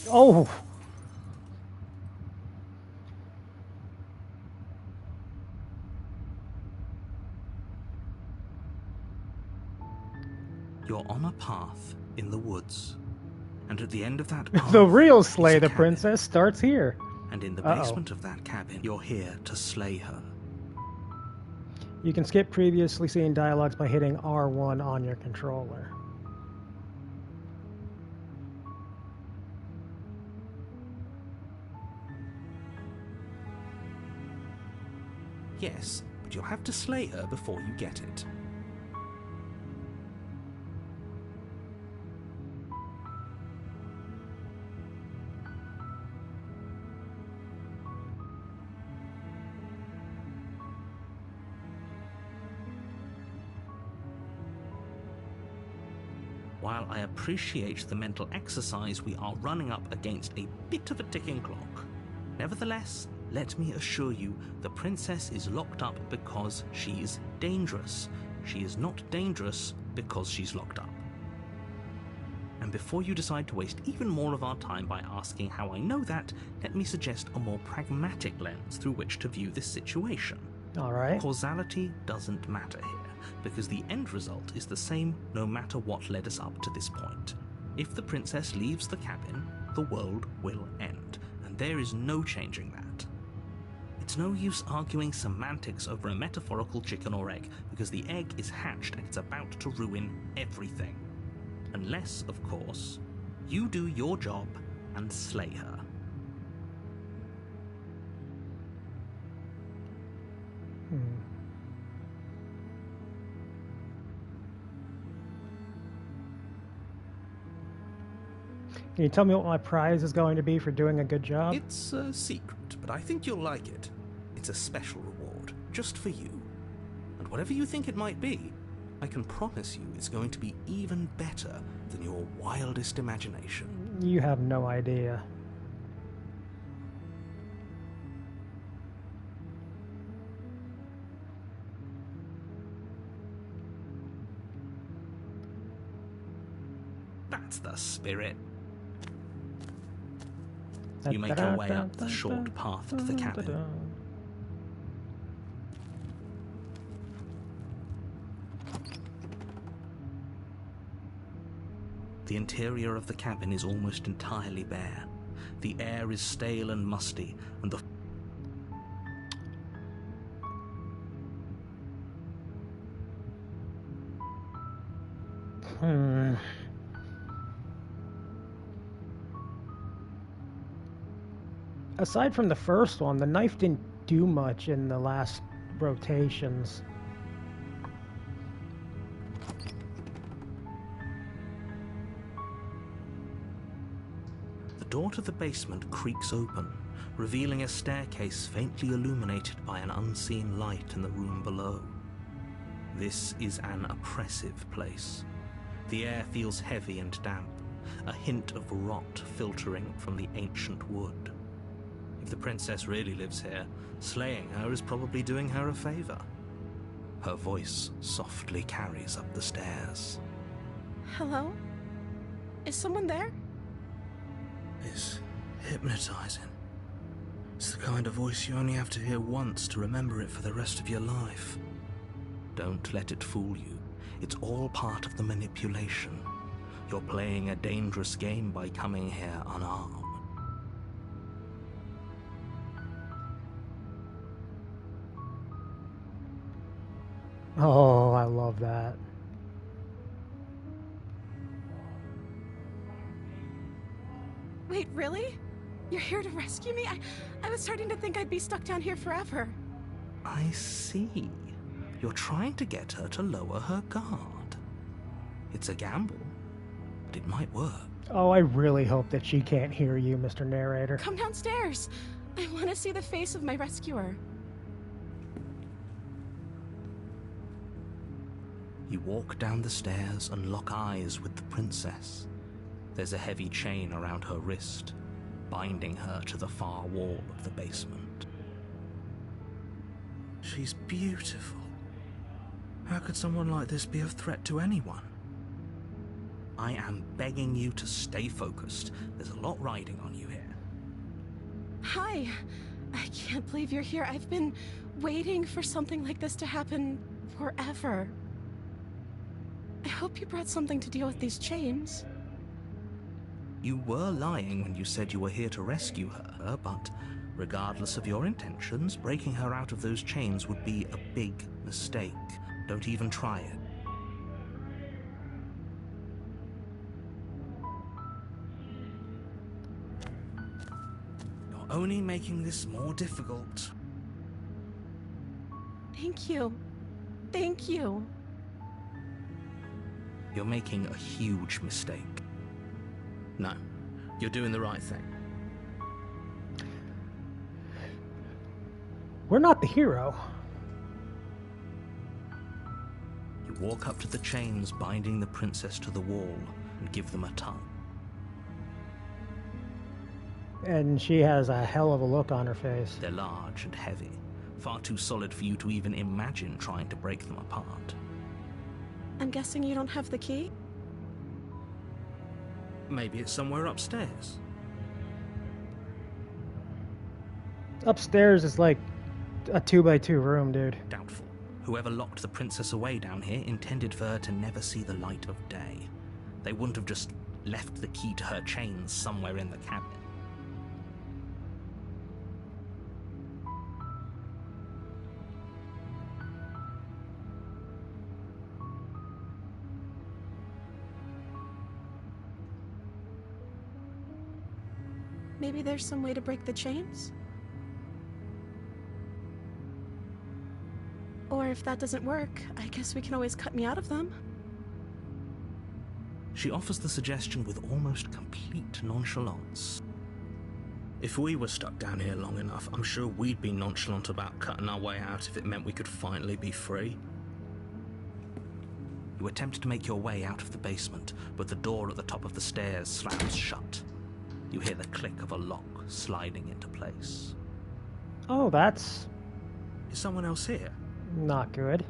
Oh! You're on a path in the woods, and at the end of that path, The real is Slay a the cabin. Princess starts here. And in the Uh-oh. basement of that cabin, you're here to slay her. You can skip previously seen dialogues by hitting R1 on your controller. Yes, but you'll have to slay her before you get it. While I appreciate the mental exercise, we are running up against a bit of a ticking clock. Nevertheless, let me assure you, the princess is locked up because she's dangerous. She is not dangerous because she's locked up. And before you decide to waste even more of our time by asking how I know that, let me suggest a more pragmatic lens through which to view this situation. Alright. Causality doesn't matter here, because the end result is the same no matter what led us up to this point. If the princess leaves the cabin, the world will end, and there is no changing that. It's no use arguing semantics over a metaphorical chicken or egg, because the egg is hatched and it's about to ruin everything. Unless, of course, you do your job and slay her. Can you tell me what my prize is going to be for doing a good job? It's a secret, but I think you'll like it. It's a special reward, just for you. And whatever you think it might be, I can promise you it's going to be even better than your wildest imagination. You have no idea. That's the spirit. You make your way up the short path to the cabin. The interior of the cabin is almost entirely bare. The air is stale and musty, and the Aside from the first one, the knife didn't do much in the last rotations. The door to the basement creaks open, revealing a staircase faintly illuminated by an unseen light in the room below. This is an oppressive place. The air feels heavy and damp, a hint of rot filtering from the ancient wood. If the princess really lives here, slaying her is probably doing her a favor. Her voice softly carries up the stairs. Hello? Is someone there? It's hypnotizing. It's the kind of voice you only have to hear once to remember it for the rest of your life. Don't let it fool you. It's all part of the manipulation. You're playing a dangerous game by coming here unarmed. Oh, I love that. Wait, really? You're here to rescue me? I was starting to think I'd be stuck down here forever. I see. You're trying to get her to lower her guard. It's a gamble, but it might work. Oh, I really hope that she can't hear you, Mr. Narrator. Come downstairs. I want to see the face of my rescuer. You walk down the stairs and lock eyes with the princess. There's a heavy chain around her wrist, binding her to the far wall of the basement. She's beautiful. How could someone like this be a threat to anyone? I am begging you to stay focused. There's a lot riding on you here. Hi. I can't believe you're here. I've been waiting for something like this to happen forever. I hope you brought something to deal with these chains. You were lying when you said you were here to rescue her, but regardless of your intentions, breaking her out of those chains would be a big mistake. Don't even try it. You're only making this more difficult. Thank you. Thank you. You're making a huge mistake. No, you're doing the right thing. We're not the hero. You walk up to the chains binding the princess to the wall and give them a tug. And she has a hell of a look on her face. They're large and heavy, far too solid for you to even imagine trying to break them apart. I'm guessing you don't have the key? Maybe it's somewhere upstairs. Upstairs is like a 2x2 room, dude. Doubtful. Whoever locked the princess away down here intended for her to never see the light of day. They wouldn't have just left the key to her chains somewhere in the cabin. Maybe there's some way to break the chains? Or if that doesn't work, I guess we can always cut me out of them. She offers the suggestion with almost complete nonchalance. If we were stuck down here long enough, I'm sure we'd be nonchalant about cutting our way out if it meant we could finally be free. You attempt to make your way out of the basement, but the door at the top of the stairs slams shut. You hear the click of a lock sliding into place. Oh, that's Is someone else here? not good.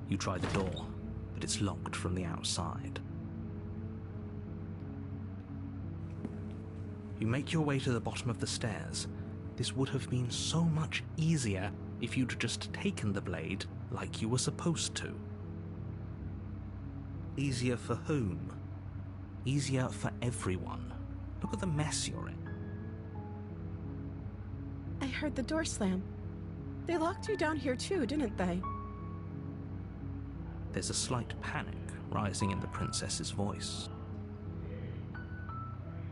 You try the door, but it's locked from the outside. You make your way to the bottom of the stairs. This would have been so much easier if you'd just taken the blade like you were supposed to. Easier for whom? Easier for everyone. Look at the mess you're in. I heard the door slam. They locked you down here too, didn't they? There's a slight panic rising in the princess's voice.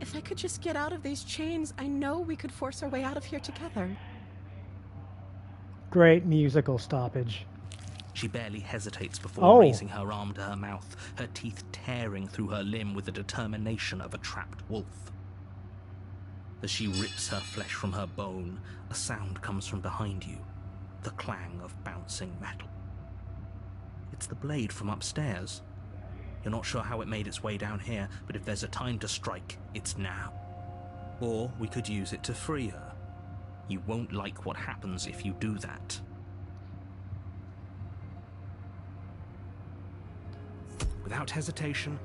If I could just get out of these chains, I know we could force our way out of here together. Great musical stoppage. She barely hesitates before Oh. raising her arm to her mouth, her teeth tearing through her limb with the determination of a trapped wolf. As she rips her flesh from her bone, a sound comes from behind you, the clang of bouncing metal. It's the blade from upstairs. You're not sure how it made its way down here, but if there's a time to strike, it's now. Or we could use it to free her. You won't like what happens if you do that. Without hesitation,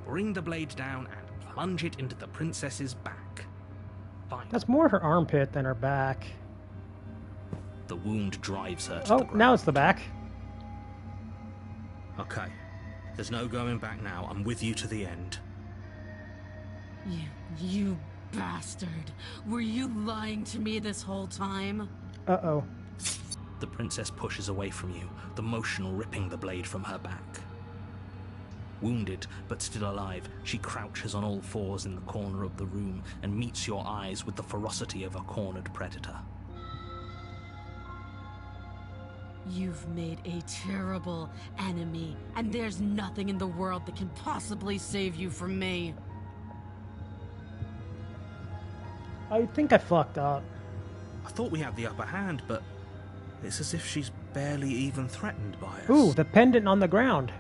bring the blade down and plunge it into the princess's back. Fine. That's more her armpit than her back. The wound drives her to the Oh, ground. now it's the back. Okay. There's no going back now. I'm with you to the end. You bastard. Were you lying to me this whole time? Uh-oh. The princess pushes away from you, the motion ripping the blade from her back. Wounded, but still alive, she crouches on all fours in the corner of the room and meets your eyes with the ferocity of a cornered predator. You've made a terrible enemy, and there's nothing in the world that can possibly save you from me. I think I fucked up. I thought we had the upper hand, but it's as if she's barely even threatened by us. Ooh, the pendant on the ground.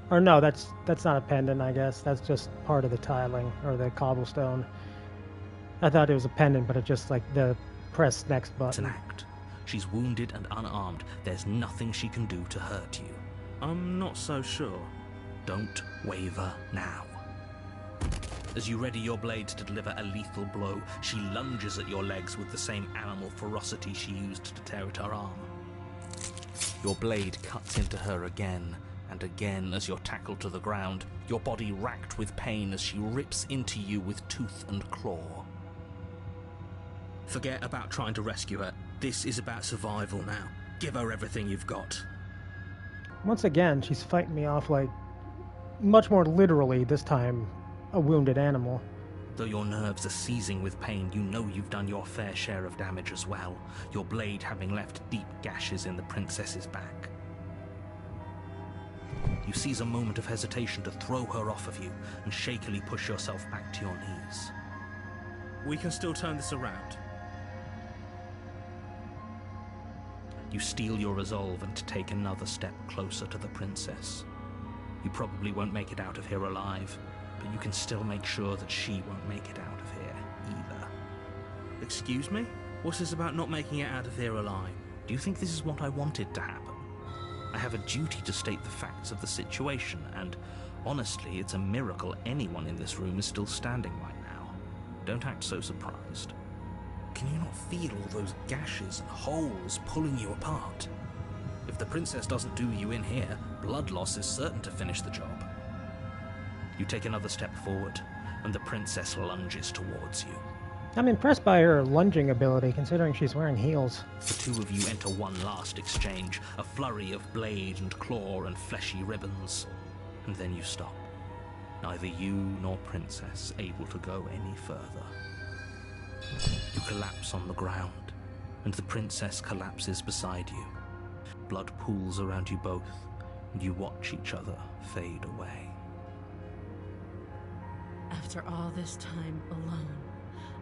Or no, that's not a pendant, I guess. That's just part of the tiling, or the cobblestone. I thought it was a pendant, but it's just like the press next It's an button. act. She's wounded and unarmed. There's nothing she can do to hurt you. I'm not so sure. Don't waver now. As you ready your blade to deliver a lethal blow, she lunges at your legs with the same animal ferocity she used to tear at her arm. Your blade cuts into her again and again as you're tackled to the ground, your body racked with pain as she rips into you with tooth and claw. Forget about trying to rescue her. This is about survival now. Give her everything you've got. Once again, she's fighting me off like much more literally, this time a wounded animal. Though your nerves are seizing with pain, you know you've done your fair share of damage as well, your blade having left deep gashes in the princess's back. You seize a moment of hesitation to throw her off of you and shakily push yourself back to your knees. We can still turn this around. You steel your resolve and take another step closer to the princess. You probably won't make it out of here alive, but you can still make sure that she won't make it out of here either. Excuse me? What's this about not making it out of here alive? Do you think this is what I wanted to happen? I have a duty to state the facts of the situation, and honestly, it's a miracle anyone in this room is still standing right now. Don't act so surprised. Can you not feel all those gashes and holes pulling you apart? If the princess doesn't do you in here, blood loss is certain to finish the job. You take another step forward, and the princess lunges towards you. I'm impressed by her lunging ability, considering she's wearing heels. The two of you enter one last exchange, a flurry of blade and claw and fleshy ribbons. And then you stop. Neither you nor princess able to go any further. You collapse on the ground, and the princess collapses beside you. Blood pools around you both, and you watch each other fade away. After all this time alone,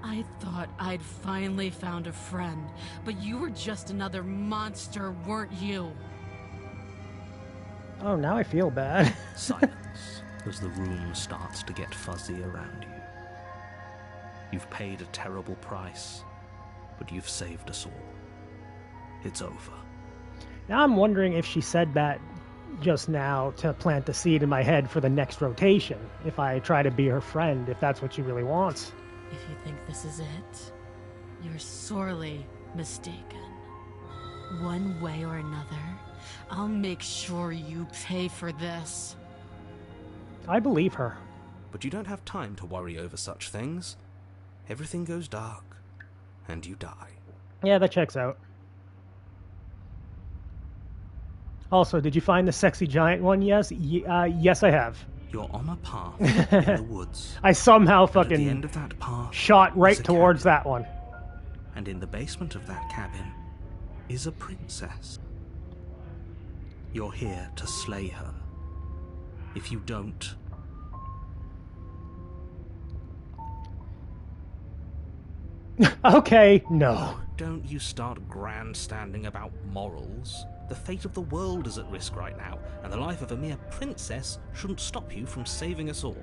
I thought I'd finally found a friend, but you were just another monster, weren't you? Oh, now I feel bad. Silence as the room starts to get fuzzy around you. You've paid a terrible price, but you've saved us all. It's over. Now I'm wondering if she said that just now to plant the seed in my head for the next rotation, if I try to be her friend, if that's what she really wants. If you think this is it, you're sorely mistaken. One way or another, I'll make sure you pay for this. I believe her. But you don't have time to worry over such things. Everything goes dark, and you die. Yeah, that checks out. Also, did you find the sexy giant one? Yes? Yes, I have. You're on a path in the woods. I somehow And at the fucking end of that path shot right is a towards cabin. that one. And in the basement of that cabin is a princess. You're here to slay her. If you don't, Okay, no. don't you start grandstanding about morals. The fate of the world is at risk right now, and the life of a mere princess shouldn't stop you from saving us all.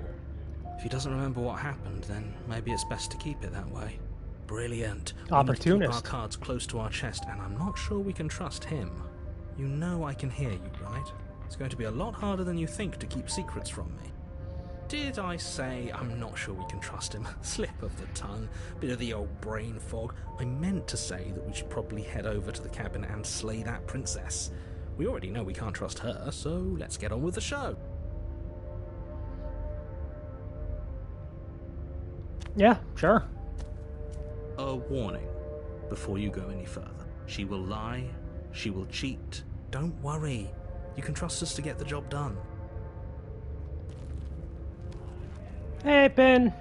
If he doesn't remember what happened, then maybe it's best to keep it that way. Brilliant. We need to keep Opportunist. our cards close to our chest, and I'm not sure we can trust him. You know I can hear you, right? It's going to be a lot harder than you think to keep secrets from me. Did I say I'm not sure we can trust him? Slip of the tongue, bit of the old brain fog. I meant to say that we should probably head over to the cabin and slay that princess. We already know we can't trust her, so let's get on with the show. Yeah, sure. A warning before you go any further. She will lie, she will cheat. Don't worry. You can trust us to get the job done. Hey, Ben.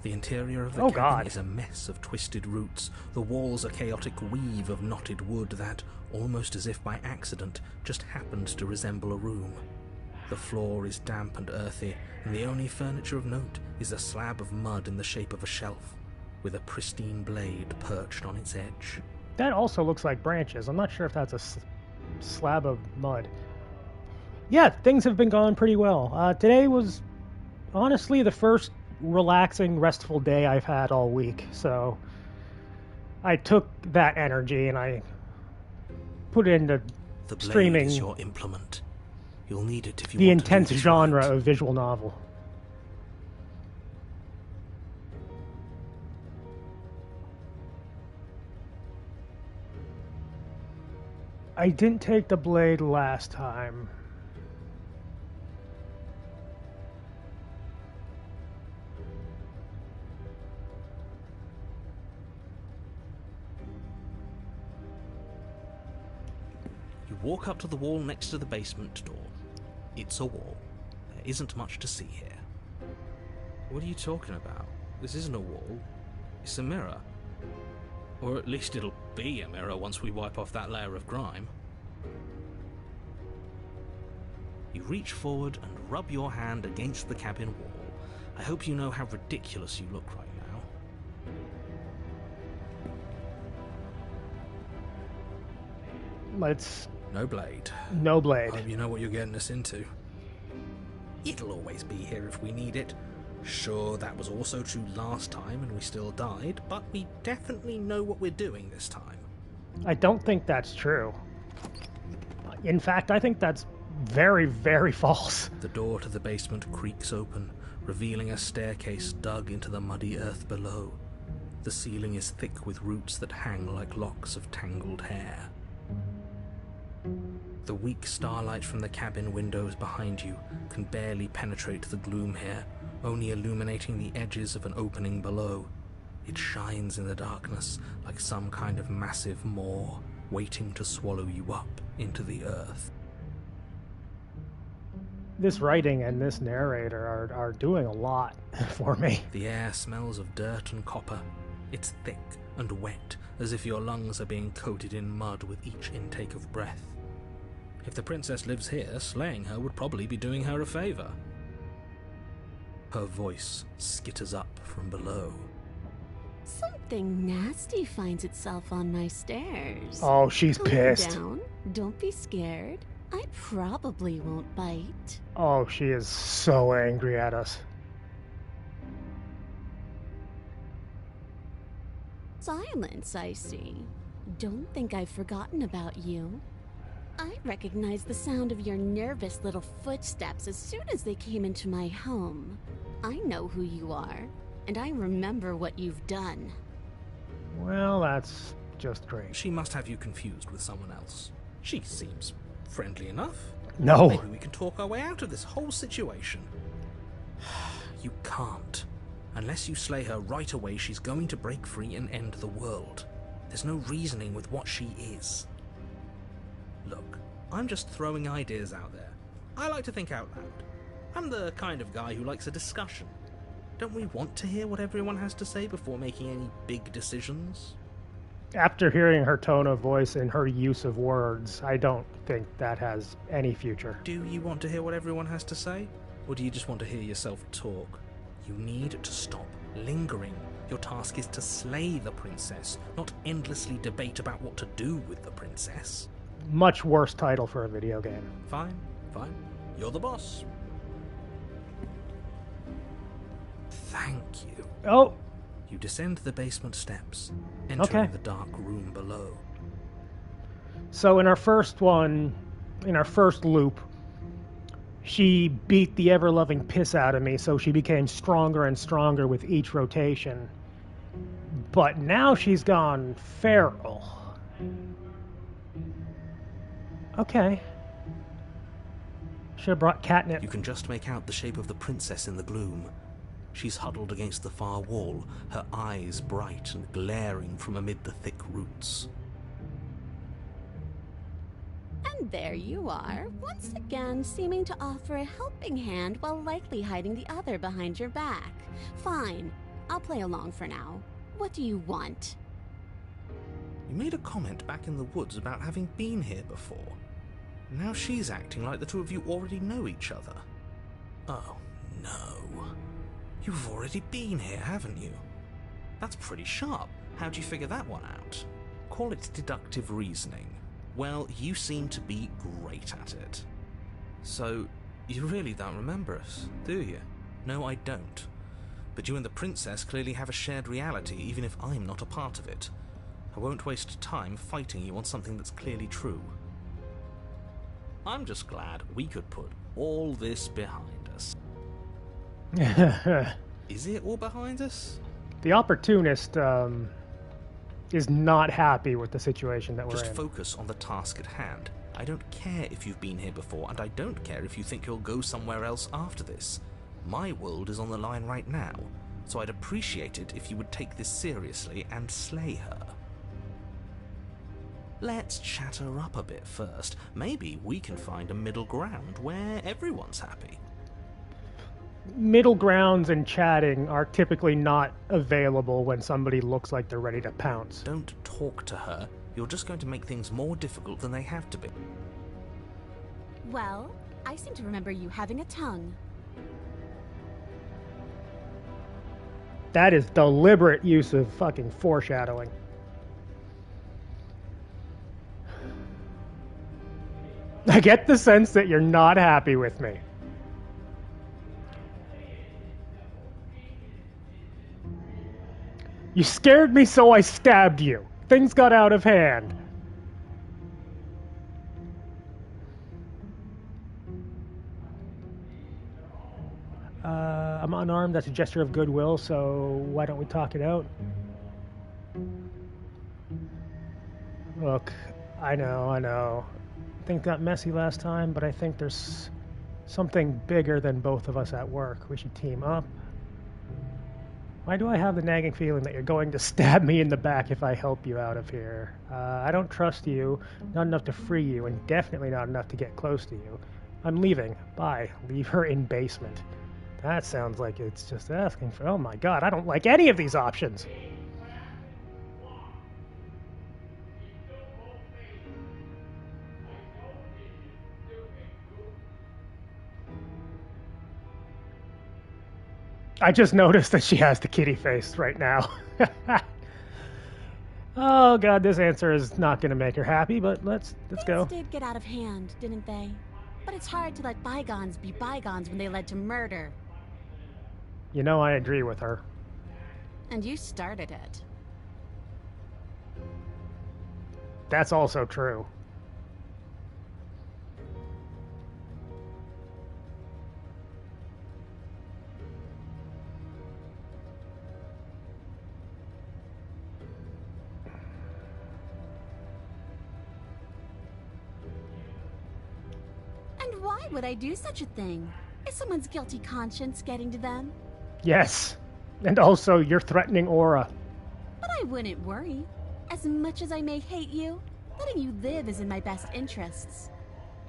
The interior of the Oh, cabin God. is a mess of twisted roots. The walls a chaotic weave of knotted wood that, almost as if by accident, just happened to resemble a room. The floor is damp and earthy, and the only furniture of note is a slab of mud in the shape of a shelf, with a pristine blade perched on its edge. That also looks like branches. I'm not sure if that's a slab of mud. Yeah, things have been going pretty well. Today was honestly the first relaxing, restful day I've had all week. So I took that energy and I put it into The blade streaming is your implement. You'll need it if you the want to do intense this genre right. of visual novel. I didn't take the blade last time. You walk up to the wall next to the basement door. It's a wall. There isn't much to see here. What are you talking about? This isn't a wall. It's a mirror. Or at least it'll be a mirror once we wipe off that layer of grime. You reach forward and rub your hand against the cabin wall. I hope you know how ridiculous you look right now. Let's No blade. no blade. Hope you know what you're getting us into. It'll always be here if we need it. Sure, that was also true last time and we still died, but we definitely know what we're doing this time. I don't think that's true. In fact, I think that's very, very false. The door to the basement creaks open, revealing a staircase dug into the muddy earth below. The ceiling is thick with roots that hang like locks of tangled hair. The weak starlight from the cabin windows behind you can barely penetrate the gloom here, only illuminating the edges of an opening below. It shines in the darkness like some kind of massive maw, waiting to swallow you up into the earth. This writing and this narrator are doing a lot for me. The air smells of dirt and copper. It's thick and wet, as if your lungs are being coated in mud with each intake of breath. If the princess lives here, slaying her would probably be doing her a favor. Her voice skitters up from below. Something nasty finds itself on my stairs. Oh, she's Calm pissed. down. Don't be scared. I probably won't bite. Oh, she is so angry at us. Silence, I see. Don't think I've forgotten about you. I recognized the sound of your nervous little footsteps as soon as they came into my home. I know who you are, and I remember what you've done. Well, that's just great. She must have you confused with someone else. She seems friendly enough. No. Maybe we can talk our way out of this whole situation. You can't. Unless you slay her right away, she's going to break free and end the world. There's no reasoning with what she is. Look, I'm just throwing ideas out there. I like to think out loud. I'm the kind of guy who likes a discussion. Don't we want to hear what everyone has to say before making any big decisions? After hearing her tone of voice and her use of words, I don't think that has any future. Do you want to hear what everyone has to say? Or do you just want to hear yourself talk? You need to stop lingering. Your task is to slay the princess, not endlessly debate about what to do with the princess. Much worse title for a video game. Fine. You're the boss. Thank you. Oh! You descend the basement steps, entering Okay. the dark room below. So in our first loop, she beat the ever-loving piss out of me, so she became stronger and stronger with each rotation. But now she's gone feral. Okay. Should have brought catnip. You can just make out the shape of the princess in the gloom. She's huddled against the far wall, her eyes bright and glaring from amid the thick roots. And there you are, once again seeming to offer a helping hand while likely hiding the other behind your back. Fine, I'll play along for now. What do you want? You made a comment back in the woods about having been here before. Now she's acting like the two of you already know each other. Oh, no. You've already been here, haven't you? That's pretty sharp. How'd you figure that one out? Call it deductive reasoning. Well, you seem to be great at it. So, you really don't remember us, do you? No, I don't. But you and the princess clearly have a shared reality, even if I'm not a part of it. I won't waste time fighting you on something that's clearly true. I'm just glad we could put all this behind us. Is it all behind us? The opportunist is not happy with the situation that we're Just in. focus on the task at hand. I don't care if you've been here before, and I don't care if you think you'll go somewhere else after this. My world is on the line right now, so I'd appreciate it if you would take this seriously and slay her. Let's chat her up a bit first. Maybe we can find a middle ground where everyone's happy. Middle grounds and chatting are typically not available when somebody looks like they're ready to pounce. Don't talk to her. You're just going to make things more difficult than they have to be. Well, I seem to remember you having a tongue. That is deliberate use of fucking foreshadowing. I get the sense that you're not happy with me. You scared me, so I stabbed you. Things got out of hand. I'm unarmed. That's a gesture of goodwill, so why don't we talk it out? Look, I know. Things got messy last time, but I think there's something bigger than both of us at work. We should team up. Why do I have the nagging feeling that you're going to stab me in the back if I help you out of here? I don't trust you, not enough to free you, and definitely not enough to get close to you. I'm leaving. Bye. Leave her in basement. That sounds like it's just asking for... Oh my god, I don't like any of these options! I just noticed that she has the kitty face right now. Oh god, this answer is not going to make her happy, but let's go. Things did get out of hand, didn't they? But it's hard to let bygones be bygones when they led to murder. You know, I agree with her. And you started it. That's also true. And why would I do such a thing? Is someone's guilty conscience getting to them? Yes. And also your threatening aura. But I wouldn't worry. As much as I may hate you, letting you live is in my best interests.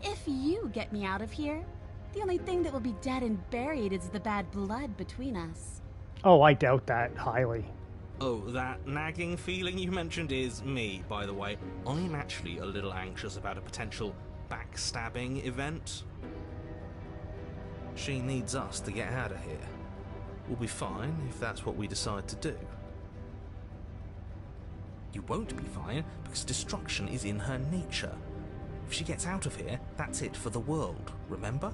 If you get me out of here, the only thing that will be dead and buried is the bad blood between us. Oh, I doubt that highly. Oh, that nagging feeling you mentioned is me, by the way. I'm actually a little anxious about a potential backstabbing event. She needs us to get out of here. We'll be fine if that's what we decide to do. You won't be fine because destruction is in her nature. If she gets out of here, that's it for the world, remember?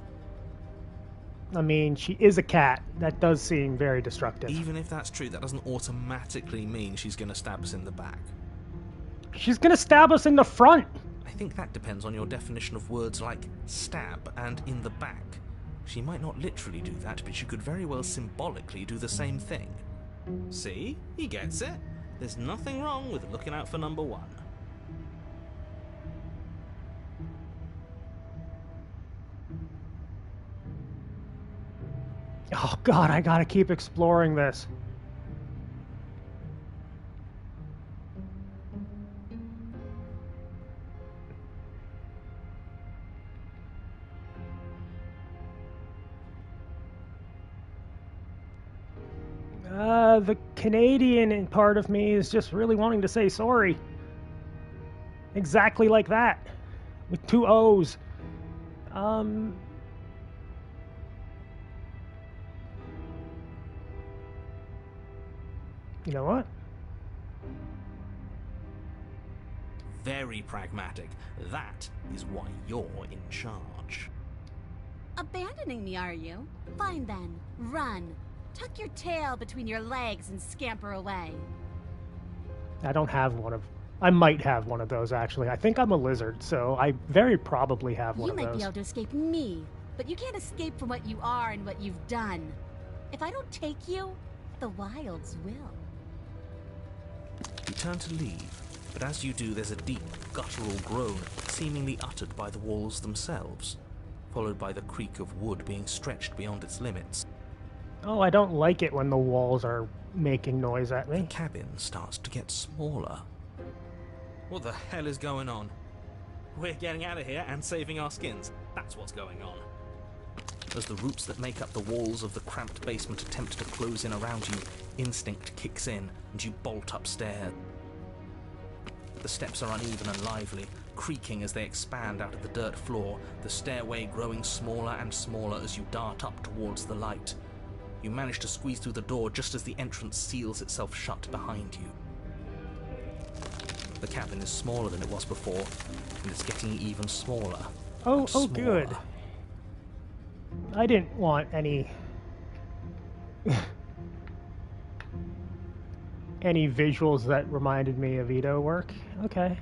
I mean, she is a cat. That does seem very destructive. Even if that's true, that doesn't automatically mean she's going to stab us in the back. She's gonna stab us in the front! I think that depends on your definition of words like stab and in the back. She might not literally do that, but she could very well symbolically do the same thing. See? He gets it. There's nothing wrong with looking out for number one. Oh god, I gotta keep exploring this. The Canadian in part of me is just really wanting to say sorry. Exactly like that. With 2 O's. You know what? Very pragmatic. That is why you're in charge. Abandoning me, are you? Fine then. Run. Tuck your tail between your legs and scamper away. I don't have one of... I might have one of those, actually. I think I'm a lizard, so I very probably have one of You might those. be able to escape me, but you can't escape from what you are and what you've done. If I don't take you, the wilds will. You turn to leave, but as you do, there's a deep, guttural groan, seemingly uttered by the walls themselves, followed by the creak of wood being stretched beyond its limits. Oh, I don't like it when the walls are making noise at The me. cabin starts to get smaller. What the hell is going on? We're getting out of here and saving our skins. That's what's going on. As the roots that make up the walls of the cramped basement attempt to close in around you, instinct kicks in and you bolt upstairs. The steps are uneven and lively, creaking as they expand out of the dirt floor, the stairway growing smaller and smaller as you dart up towards the light. You manage to squeeze through the door just as the entrance seals itself shut behind you. The cabin is smaller than it was before, and it's getting even smaller. Oh, Smaller. good. I didn't want any... any visuals that reminded me of Ito work. Okay.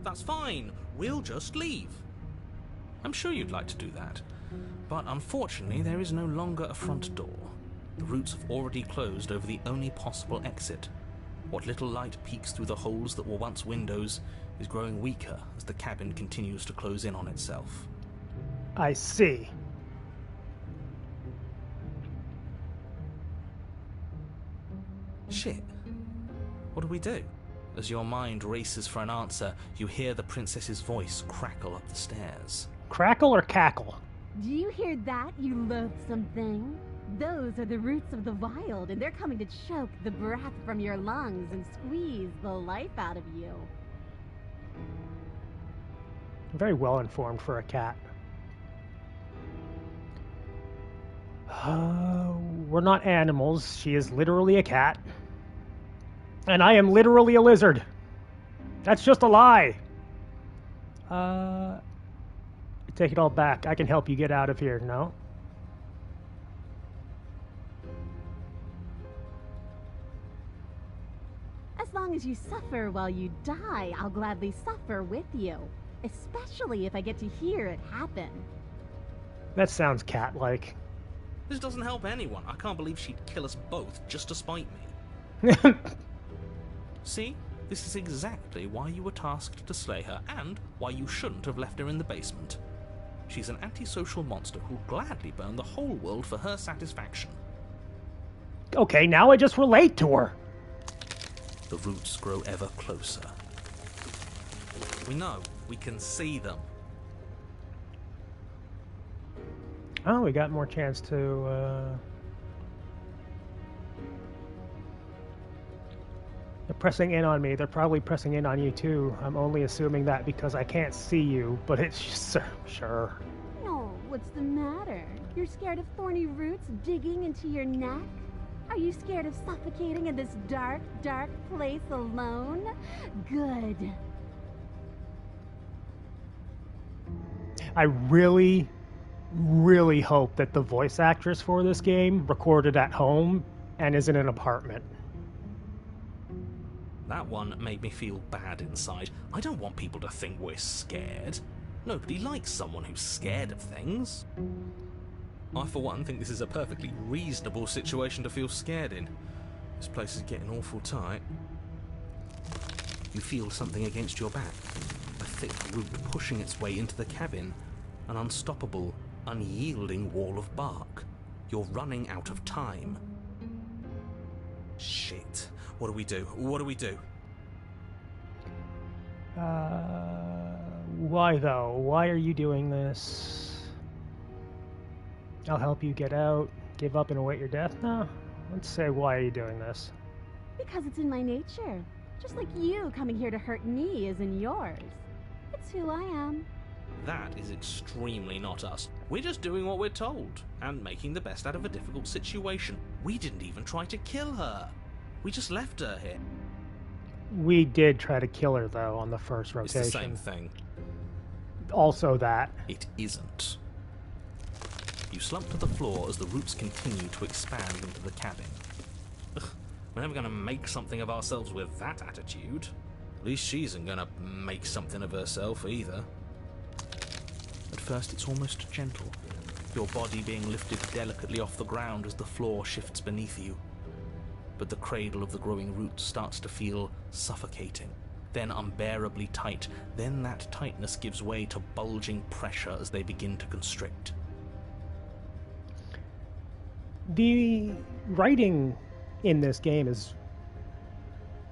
That's fine. We'll just leave. I'm sure you'd like to do that. But unfortunately, there is no longer a front door. The roots have already closed over the only possible exit. What little light peeks through the holes that were once windows is growing weaker as the cabin continues to close in on itself. I see. Shit. What do we do? As your mind races for an answer, you hear the princess's voice crackle up the stairs. Crackle or cackle? Do you hear that, you loathsome thing? Those are the roots of the wild, and they're coming to choke the breath from your lungs and squeeze the life out of you. Very well informed for a cat. We're not animals. She is literally a cat. And I am literally a lizard. That's just a lie. Take it all back. I can help you get out of here. No? As long as you suffer while you die, I'll gladly suffer with you. Especially if I get to hear it happen. That sounds cat-like. This doesn't help anyone. I can't believe she'd kill us both just to spite me. See? This is exactly why you were tasked to slay her, and why you shouldn't have left her in the basement. She's an antisocial monster who'll gladly burn the whole world for her satisfaction. Okay, now I just relate to her. The roots grow ever closer. We know. We can see them. Oh, we got more chance to... They're pressing in on me. They're probably pressing in on you, too. I'm only assuming that because I can't see you, but it's just... Sure. Oh, what's the matter? You're scared of thorny roots digging into your neck? Are you scared of suffocating in this dark, dark place alone? Good. I really, really hope that the voice actress for this game recorded at home and is in an apartment. That one made me feel bad inside. I don't want people to think we're scared. Nobody likes someone who's scared of things. I, for one, think this is a perfectly reasonable situation to feel scared in. This place is getting awful tight. You feel something against your back. A thick root pushing its way into the cabin. An unstoppable, unyielding wall of bark. You're running out of time. Shit. What do we do? What do we do? Why though? Why are you doing this? I'll help you get out. Give up and await your death? No. Let's say, why are you doing this? Because it's in my nature. Just like you coming here to hurt me is in yours. It's who I am. That is extremely not us. We're just doing what we're told, and making the best out of a difficult situation. We didn't even try to kill her. We just left her here. We did try to kill her, though, on the first rotation. It's the same thing. Also that. It isn't. You slump to the floor as the roots continue to expand into the cabin. Ugh, we're never going to make something of ourselves with that attitude. At least she isn't going to make something of herself either. At first it's almost gentle, your body being lifted delicately off the ground as the floor shifts beneath you. But the cradle of the growing roots starts to feel suffocating, then unbearably tight. Then that tightness gives way to bulging pressure as they begin to constrict. The writing in this game is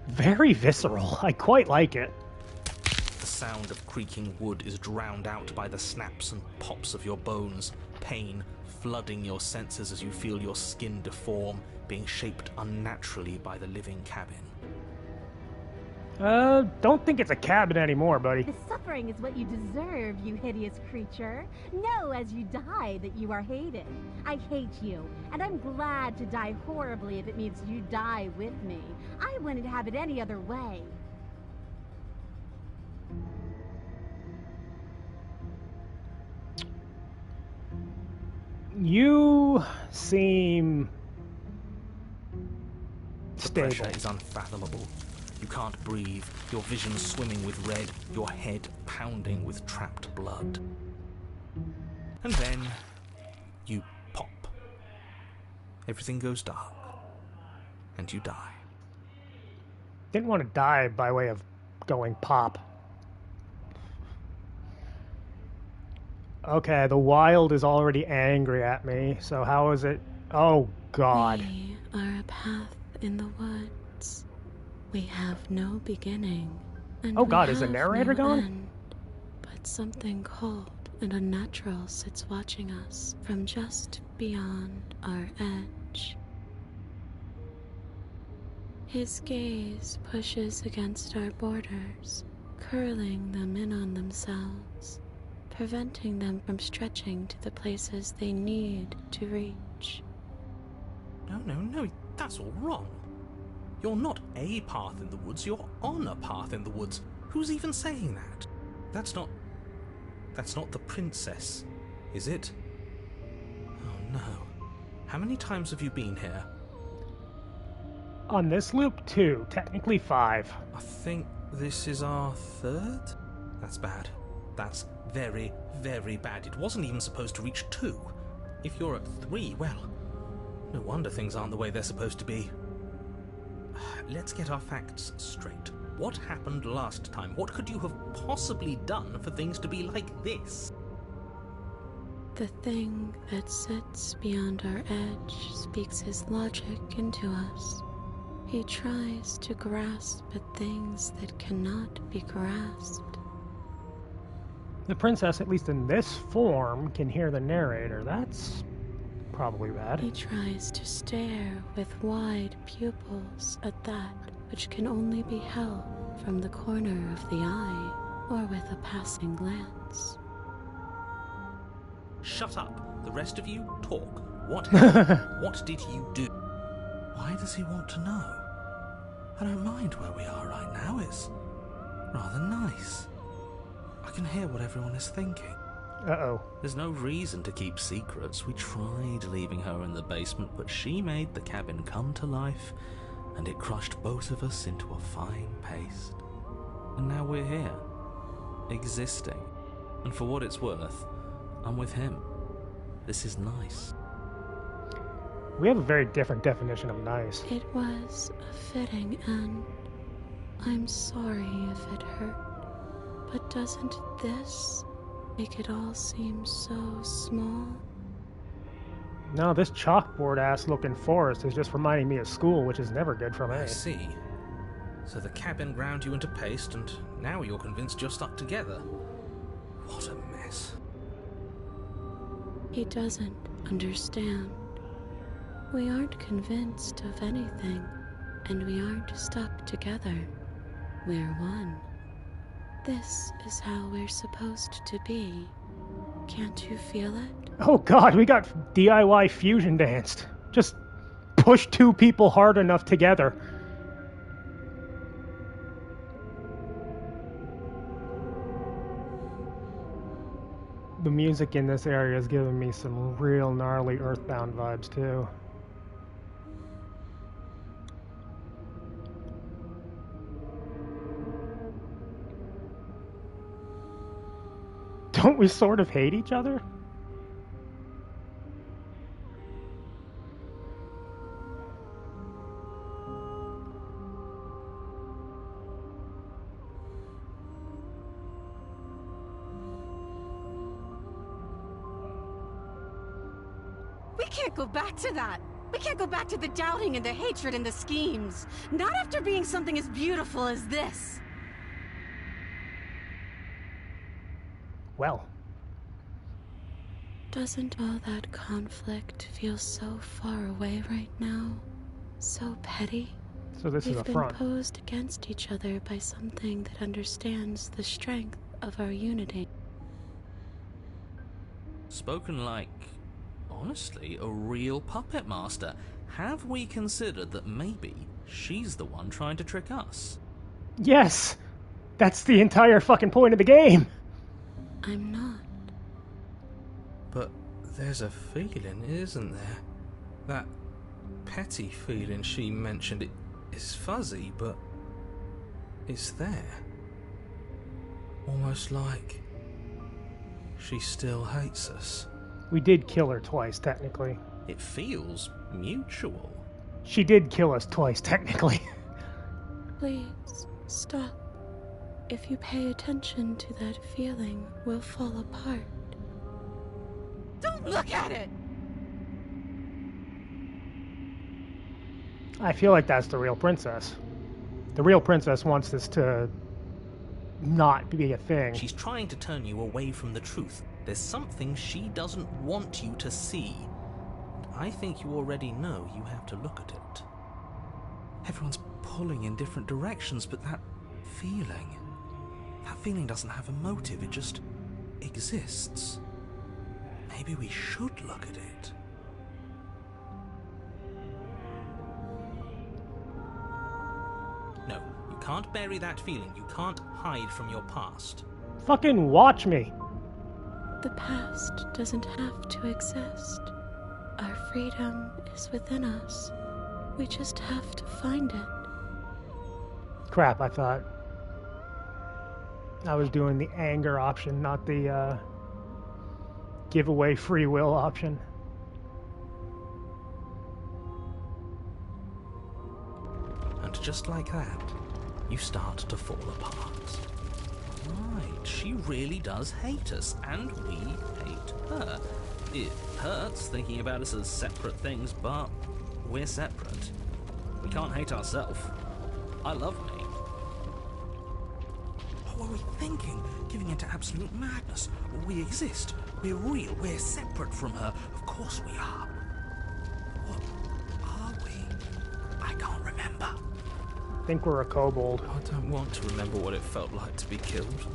very visceral. I quite like it. The sound of creaking wood is drowned out by the snaps and pops of your bones, pain flooding your senses as you feel your skin deform, being shaped unnaturally by the living cabin. Don't think it's a cabin anymore, buddy. The suffering is what you deserve, you hideous creature. Know as you die that you are hated. I hate you, and I'm glad to die horribly if it means you die with me. I wouldn't have it any other way. You seem The stable. pressure is unfathomable. You can't breathe, your vision swimming with red, your head pounding with trapped blood. And then you pop. Everything goes dark, and you die. Didn't want to die by way of going pop. Okay, the wild is already angry at me, so how is it? Oh, God. We are a path in the woods. We have no beginning, and Oh, God, is the we have narrator no gone? end. But something cold and unnatural sits watching us from just beyond our edge. His gaze pushes against our borders, curling them in on themselves, preventing them from stretching to the places they need to reach. No, that's all wrong. You're not a path in the woods, you're on a path in the woods. Who's even saying that? That's not the princess, is it? Oh no. How many times have you been here? On this loop, 2. Technically 5. I think this is our third? That's bad. That's very, very bad. It wasn't even supposed to reach 2. If you're at 3, well, no wonder things aren't the way they're supposed to be. Let's get our facts straight. What happened last time? What could you have possibly done for things to be like this? The thing that sits beyond our edge speaks his logic into us. He tries to grasp at things that cannot be grasped. The princess, at least in this form, can hear the narrator. That's probably bad. He tries to stare with wide pupils at that which can only be held from the corner of the eye or with a passing glance. Shut up. The rest of you, talk. What happened? What did you do? Why does he want to know? I don't mind where we are right now. It's rather nice. I can hear what everyone is thinking. Uh-oh. There's no reason to keep secrets. We tried leaving her in the basement, but she made the cabin come to life, and it crushed both of us into a fine paste. And now we're here, existing. And for what it's worth, I'm with him. This is nice. We have a very different definition of nice. It was a fitting end. I'm sorry if it hurt, but doesn't this make it all seem so small? No, this chalkboard-ass looking forest is just reminding me of school, which is never good for me. I see. So the cabin ground you into paste, and now you're convinced you're stuck together. What a mess. He doesn't understand. We aren't convinced of anything, and we aren't stuck together. We're one. This is how we're supposed to be. Can't you feel it? Oh god, we got DIY fusion danced. Just push two people hard enough together. The music in this area is giving me some real gnarly Earthbound vibes too. Don't we sort of hate each other? We can't go back to that. We can't go back to the doubting and the hatred and the schemes. Not after being something as beautiful as this. Well. Doesn't all that conflict feel so far away right now? So petty? So this is a We've been front. posed against each other by something that understands the strength of our unity. Spoken like, honestly, a real puppet master. Have we considered that maybe she's the one trying to trick us? Yes! That's the entire fucking point of the game! I'm not. But there's a feeling, isn't there? That petty feeling she mentioned, it is fuzzy, but it's there. Almost like she still hates us. We did kill her twice, technically. It feels mutual. She did kill us twice, technically. Please, stop. If you pay attention to that feeling, we'll fall apart. Don't look at it! I feel like that's the real princess. The real princess wants this to not be a thing. She's trying to turn you away from the truth. There's something she doesn't want you to see. I think you already know you have to look at it. Everyone's pulling in different directions, but that feeling doesn't have a motive, it just exists. Maybe we should look at it. No, you can't bury that feeling. You can't hide from your past. Fucking watch me! The past doesn't have to exist. Our freedom is within us. We just have to find it. Crap, I thought I was doing the anger option, not the give away free will option. And just like that, you start to fall apart. Right, she really does hate us, and we hate her. It hurts thinking about us as separate things, but we're separate. We can't hate ourselves. I love me. What were we thinking? Giving into absolute madness. We exist. We're real. We're separate from her. Of course we are. What are we? I can't remember. I think we're a kobold. I don't want to remember what it felt like to be killed.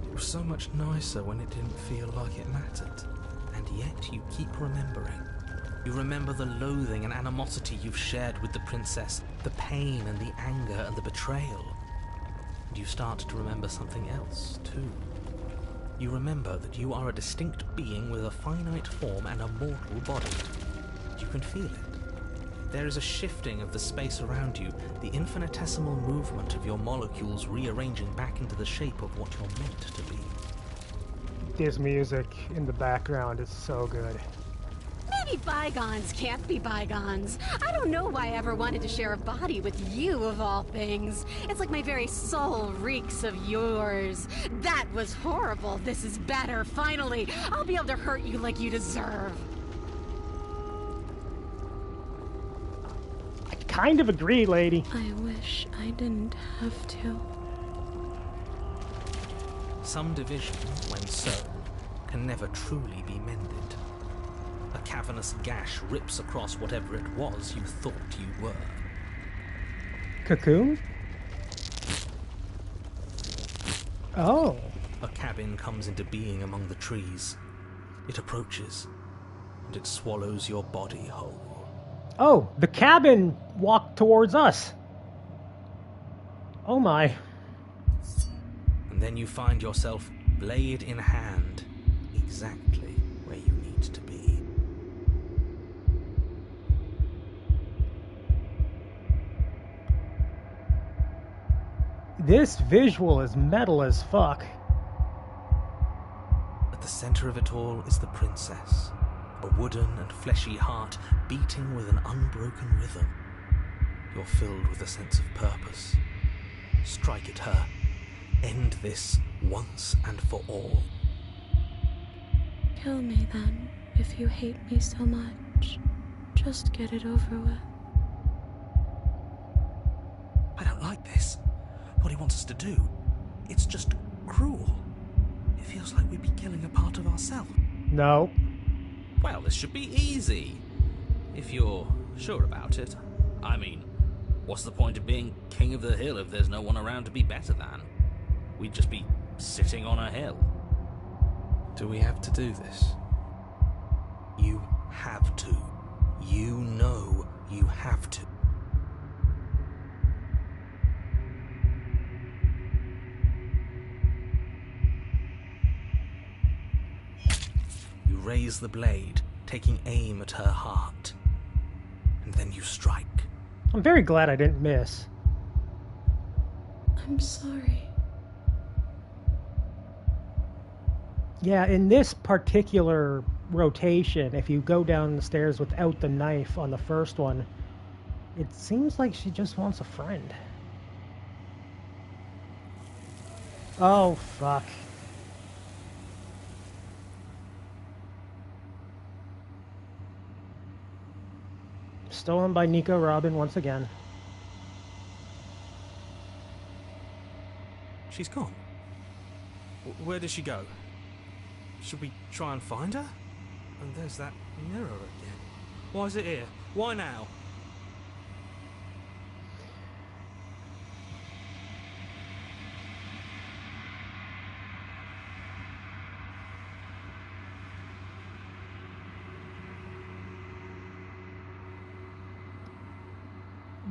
It was so much nicer when it didn't feel like it mattered. And yet you keep remembering. You remember the loathing and animosity you've shared with the princess, the pain and the anger and the betrayal. And you start to remember something else, too. You remember that you are a distinct being with a finite form and a mortal body. You can feel it. There is a shifting of the space around you, the infinitesimal movement of your molecules rearranging back into the shape of what you're meant to be. This music in the background is so good. Maybe bygones can't be bygones. I don't know why I ever wanted to share a body with you, of all things. It's like my very soul reeks of yours. That was horrible. This is better. Finally, I'll be able to hurt you like you deserve. I kind of agree, lady. I wish I didn't have to. Some division, when sown, can never truly be mended. A cavernous gash rips across whatever it was you thought you were. Cocoon? Oh. A cabin comes into being among the trees. It approaches, and it swallows your body whole. Oh, the cabin walked towards us. Oh my. And then you find yourself, blade in hand, exactly where you need to be. This visual is metal as fuck. At the center of it all is the princess, a wooden and fleshy heart beating with an unbroken rhythm. You're filled with a sense of purpose. Strike at her. End this once and for all. Kill me then, if you hate me so much. Just get it over with. I don't like this. What he wants us to do. It's just cruel. It feels like we'd be killing a part of ourselves. No. Well, this should be easy. If you're sure about it. I mean, what's the point of being king of the hill if there's no one around to be better than? We'd just be sitting on a hill. Do we have to do this? You have to. You know you have to. You raise the blade, taking aim at her heart. And then you strike. I'm very glad I didn't miss. I'm sorry. Yeah, in this particular rotation, if you go down the stairs without the knife on the first one, it seems like she just wants a friend. Oh, fuck. Stolen by Nico Robin once again. She's gone. Where did she go? Should we try and find her? And there's that mirror again. Why is it here? Why now?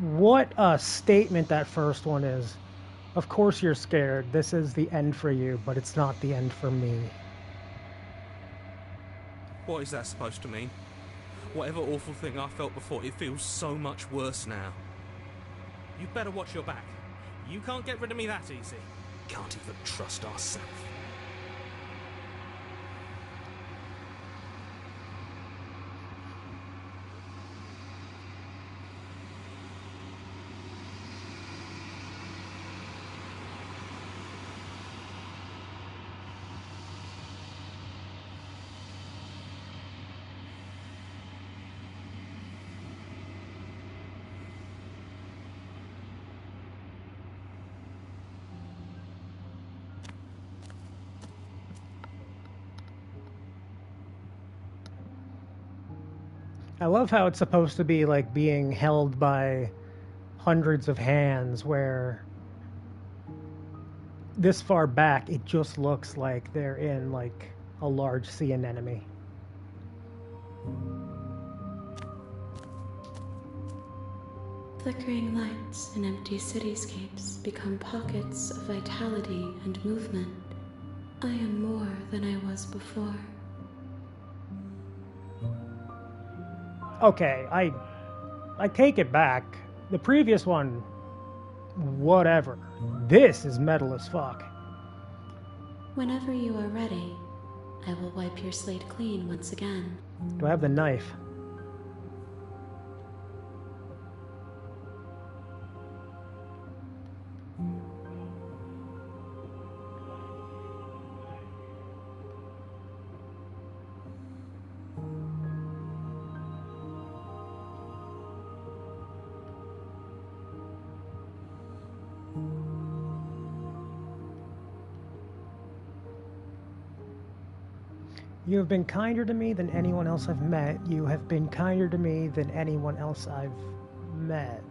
What a statement that first one is. Of course you're scared. This is the end for you, but it's not the end for me. What is that supposed to mean? Whatever awful thing I felt before, it feels so much worse now. You better watch your back. You can't get rid of me that easy. Can't even trust ourselves. I love how it's supposed to be like being held by hundreds of hands, where this far back it just looks like they're in like a large sea anemone. Flickering lights and empty cityscapes become pockets of vitality and movement. I am more than I was before. Okay, I take it back. The previous one, whatever. This is metal as fuck. Whenever you are ready, I will wipe your slate clean once again. Do I have the knife? You have been kinder to me than anyone else I've met. You have been kinder to me than anyone else I've met.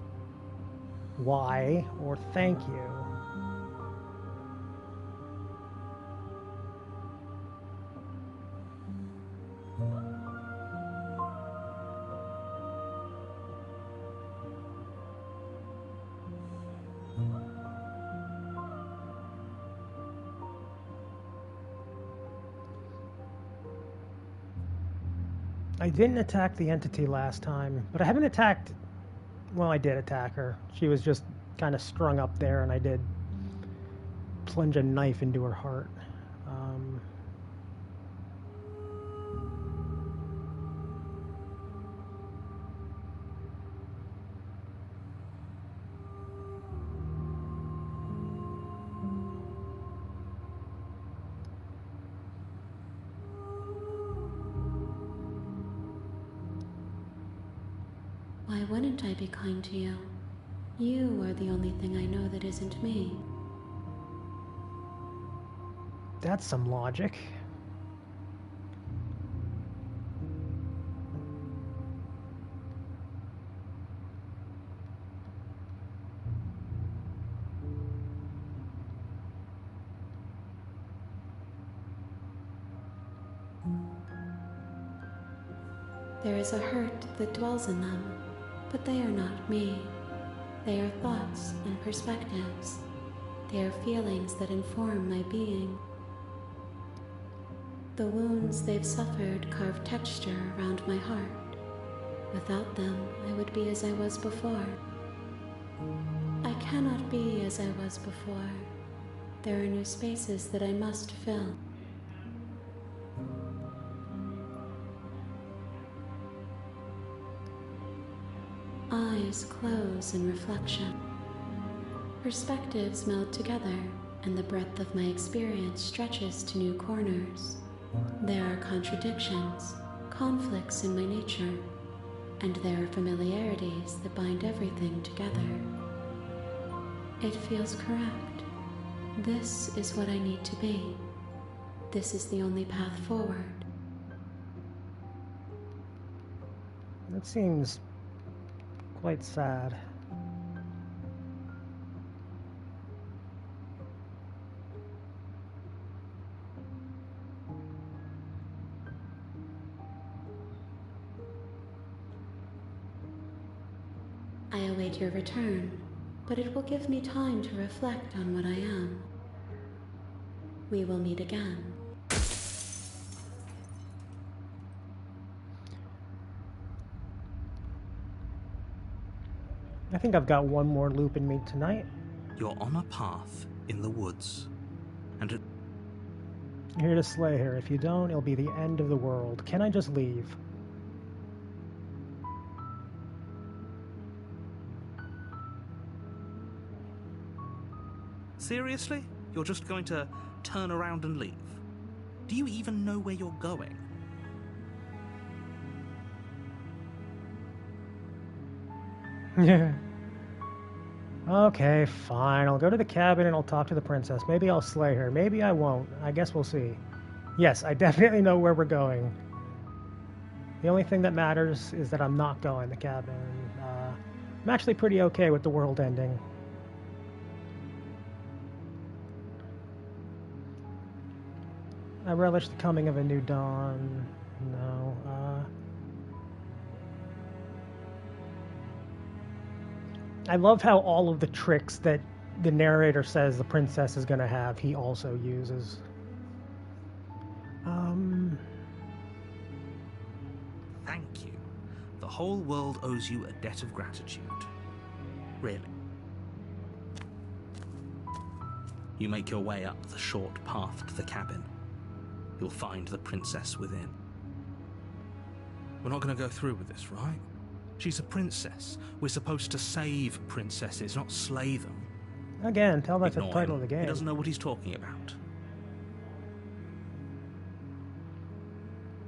Why or thank you? I didn't attack the entity last time, but I haven't attacked... Well, I did attack her. She was just kind of strung up there, and I did plunge a knife into her heart. Why wouldn't I be kind to you? You are the only thing I know that isn't me. That's some logic. There is a hurt that dwells in them, but they are not me. They are thoughts and perspectives. They are feelings that inform my being. The wounds they've suffered carve texture around my heart. Without them, I would be as I was before. I cannot be as I was before. There are new spaces that I must fill. Eyes close in reflection. Perspectives meld together, and the breadth of my experience stretches to new corners. There are contradictions, conflicts in my nature, and there are familiarities that bind everything together. It feels correct. This is what I need to be. This is the only path forward. That seems quite sad. I await your return, but it will give me time to reflect on what I am. We will meet again. I think I've got one more loop in me tonight. You're on a path in the woods, and I'm here to slay her. If you don't, it'll be the end of the world. Can I just leave? Seriously? You're just going to turn around and leave? Do you even know where you're going? Yeah. Okay, fine. I'll go to the cabin and I'll talk to the princess. Maybe I'll slay her. Maybe I won't. I guess we'll see. Yes, I definitely know where we're going. The only thing that matters is that I'm not going to the cabin. I'm actually pretty okay with the world ending. I relish the coming of a new dawn. No. I love how all of the tricks that the narrator says the princess is going to have, he also uses. Thank you. The whole world owes you a debt of gratitude. Really. You make your way up the short path to the cabin. You'll find the princess within. We're not going to go through with this, right? She's a princess. We're supposed to save princesses, not slay them. Again, tell that's the Ignore title him. of the game. He doesn't know what he's talking about.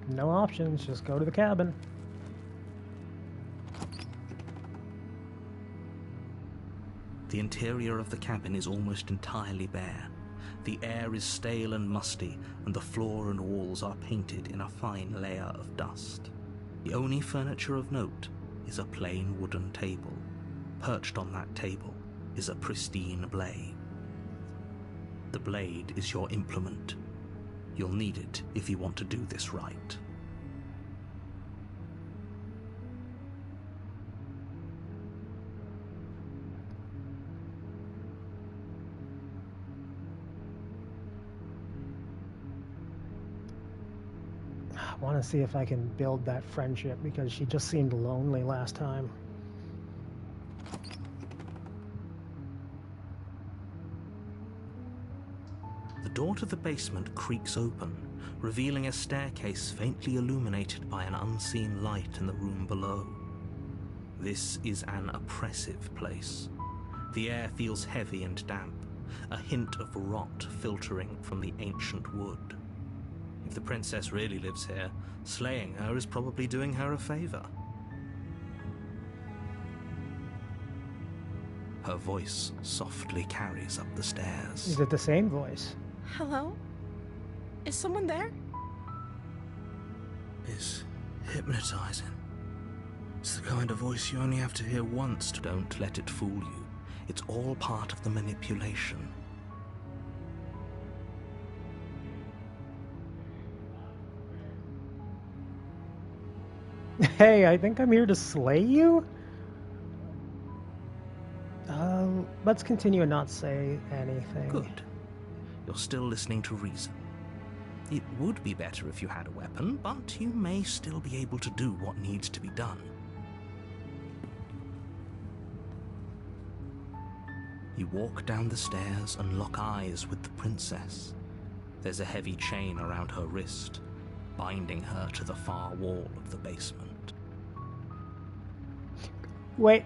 No options, just go to the cabin. The interior of the cabin is almost entirely bare. The air is stale and musty, and the floor and walls are painted in a fine layer of dust. The only furniture of note is a plain wooden table. Perched on that table is a pristine blade. The blade is your implement. You'll need it if you want to do this right. I want to see if I can build that friendship because she just seemed lonely last time. The door to the basement creaks open, revealing a staircase faintly illuminated by an unseen light in the room below. This is an oppressive place. The air feels heavy and damp, a hint of rot filtering from the ancient wood. If the princess really lives here, slaying her is probably doing her a favor. Her voice softly carries up the stairs. Is it the same voice? Hello? Is someone there? It's hypnotizing. It's the kind of voice you only have to hear once to... Don't let it fool you. It's all part of the manipulation. Hey, I think I'm here to slay you? Let's continue and not say anything. Good. You're still listening to reason. It would be better if you had a weapon, but you may still be able to do what needs to be done. You walk down the stairs and lock eyes with the princess. There's a heavy chain around her wrist, binding her to the far wall of the basement. Wait.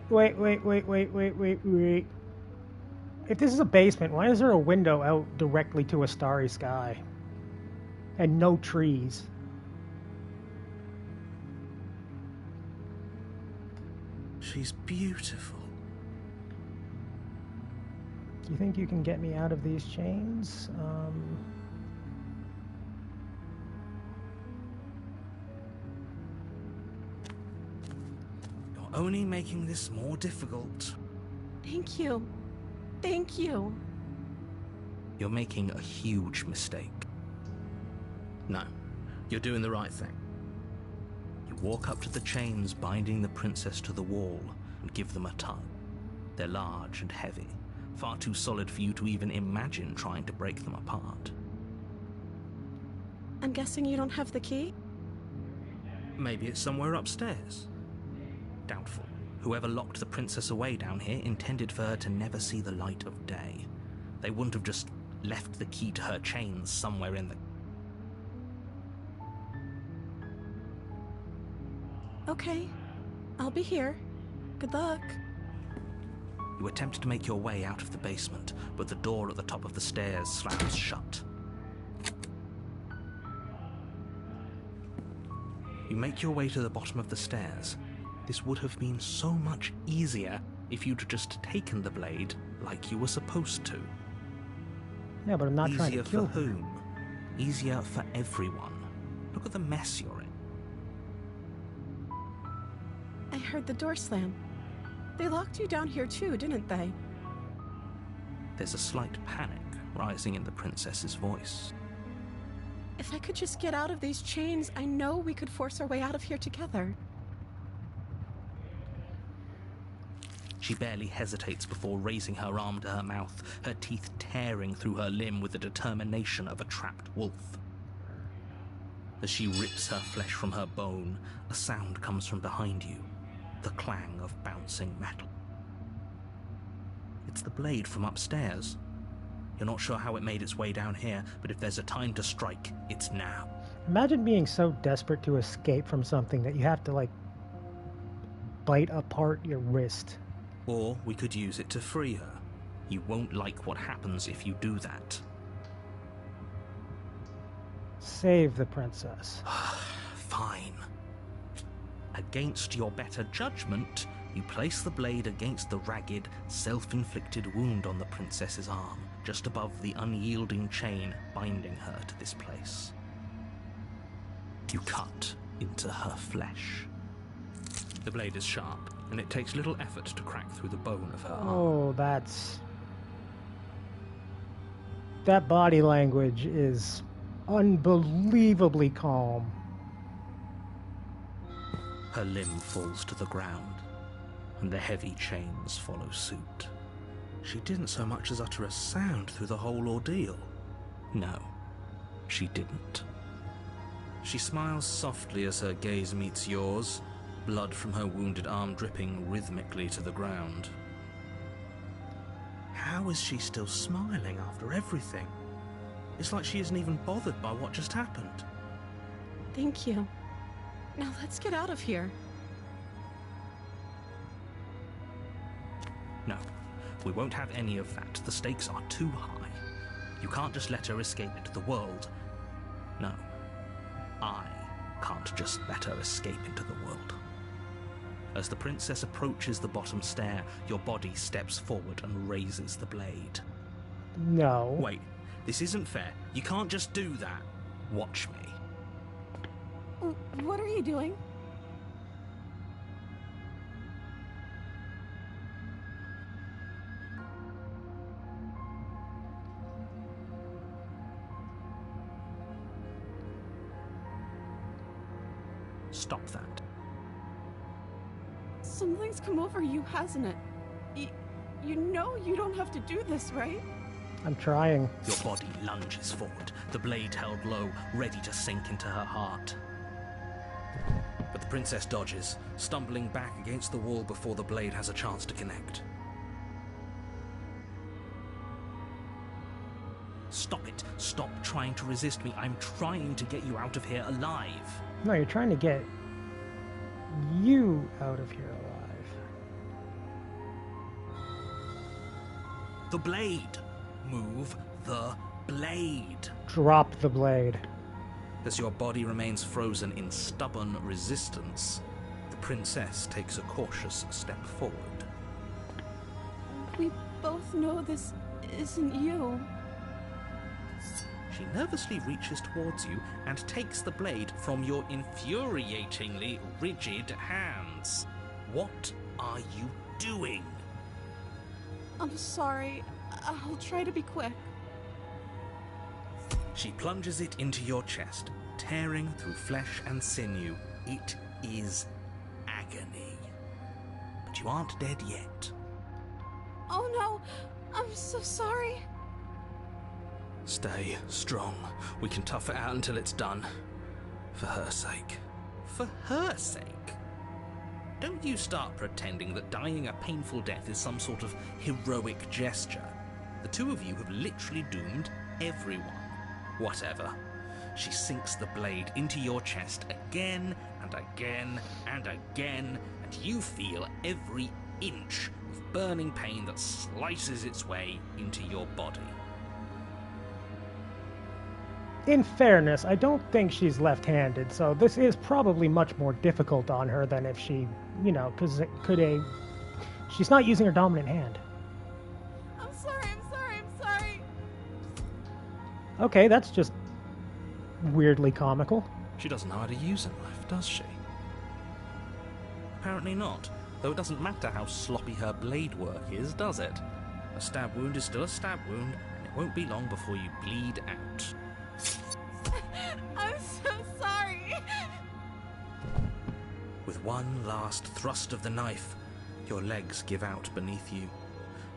If this is a basement, why is there a window out directly to a starry sky? And no trees? She's beautiful. Do you think you can get me out of these chains? You're only making this more difficult. Thank you. Thank you. You're making a huge mistake. No, you're doing the right thing. You walk up to the chains binding the princess to the wall and give them a tug. They're large and heavy, far too solid for you to even imagine trying to break them apart. I'm guessing you don't have the key? Maybe it's somewhere upstairs. Doubtful. Whoever locked the princess away down here intended for her to never see the light of day. They wouldn't have just left the key to her chains somewhere in the... Okay. I'll be here. Good luck. You attempt to make your way out of the basement, but the door at the top of the stairs slams shut. You make your way to the bottom of the stairs. This would have been so much easier if you'd just taken the blade like you were supposed to. Yeah, but I'm not trying Easier to kill for her. whom? Easier for everyone. Look at the mess you're in. I heard the door slam. They locked you down here too, didn't they? There's a slight panic rising in the princess's voice. If I could just get out of these chains, I know we could force our way out of here together. She barely hesitates before raising her arm to her mouth, her teeth tearing through her limb with the determination of a trapped wolf. As she rips her flesh from her bone, a sound comes from behind you, the clang of bouncing metal. It's the blade from upstairs. You're not sure how it made its way down here, but if there's a time to strike, it's now. Imagine being so desperate to escape from something that you have to, like, bite apart your wrist. Or we could use it to free her. You won't like what happens if you do that. Save the princess. Fine. Against your better judgment, you place the blade against the ragged, self-inflicted wound on the princess's arm, just above the unyielding chain binding her to this place. You cut into her flesh. The blade is sharp, and it takes little effort to crack through the bone of her arm. Oh, that body language is unbelievably calm. Her limb falls to the ground, and the heavy chains follow suit. She didn't so much as utter a sound through the whole ordeal. No, she didn't. She smiles softly as her gaze meets yours, blood from her wounded arm dripping rhythmically to the ground. How is she still smiling after everything? It's like she isn't even bothered by what just happened. Thank you. Now let's get out of here. No, we won't have any of that. The stakes are too high. You can't just let her escape into the world. No, I can't just let her escape into the world. As the princess approaches the bottom stair, your body steps forward and raises the blade. No. Wait, this isn't fair. You can't just do that. Watch me. What are you doing? Stop that. Something's come over you, hasn't it? You know you don't have to do this, right? I'm trying. Your body lunges forward, the blade held low, ready to sink into her heart. But the princess dodges, stumbling back against the wall before the blade has a chance to connect. Stop it. Stop trying to resist me. I'm trying to get you out of here alive. No, you're trying to get you out of here alive. The blade. Move the blade. Drop the blade. As your body remains frozen in stubborn resistance, the princess takes a cautious step forward. We both know this isn't you. She nervously reaches towards you and takes the blade from your infuriatingly rigid hands. What are you doing? I'm sorry. I'll try to be quick. She plunges it into your chest, tearing through flesh and sinew. It is agony. But you aren't dead yet. Oh no! I'm so sorry. Stay strong. We can tough it out until it's done. For her sake. For her sake? Don't you start pretending that dying a painful death is some sort of heroic gesture. The two of you have literally doomed everyone. Whatever. She sinks the blade into your chest again and again and again, and you feel every inch of burning pain that slices its way into your body. In fairness, I don't think she's left-handed, so this is probably much more difficult on her than if she, because she's not using her dominant hand. I'm sorry. Okay, that's just weirdly comical. She doesn't know how to use a knife, does she? Apparently not, though it doesn't matter how sloppy her blade work is, does it? A stab wound is still a stab wound, and it won't be long before you bleed out. I'm so sorry. With one last thrust of the knife, your legs give out beneath you.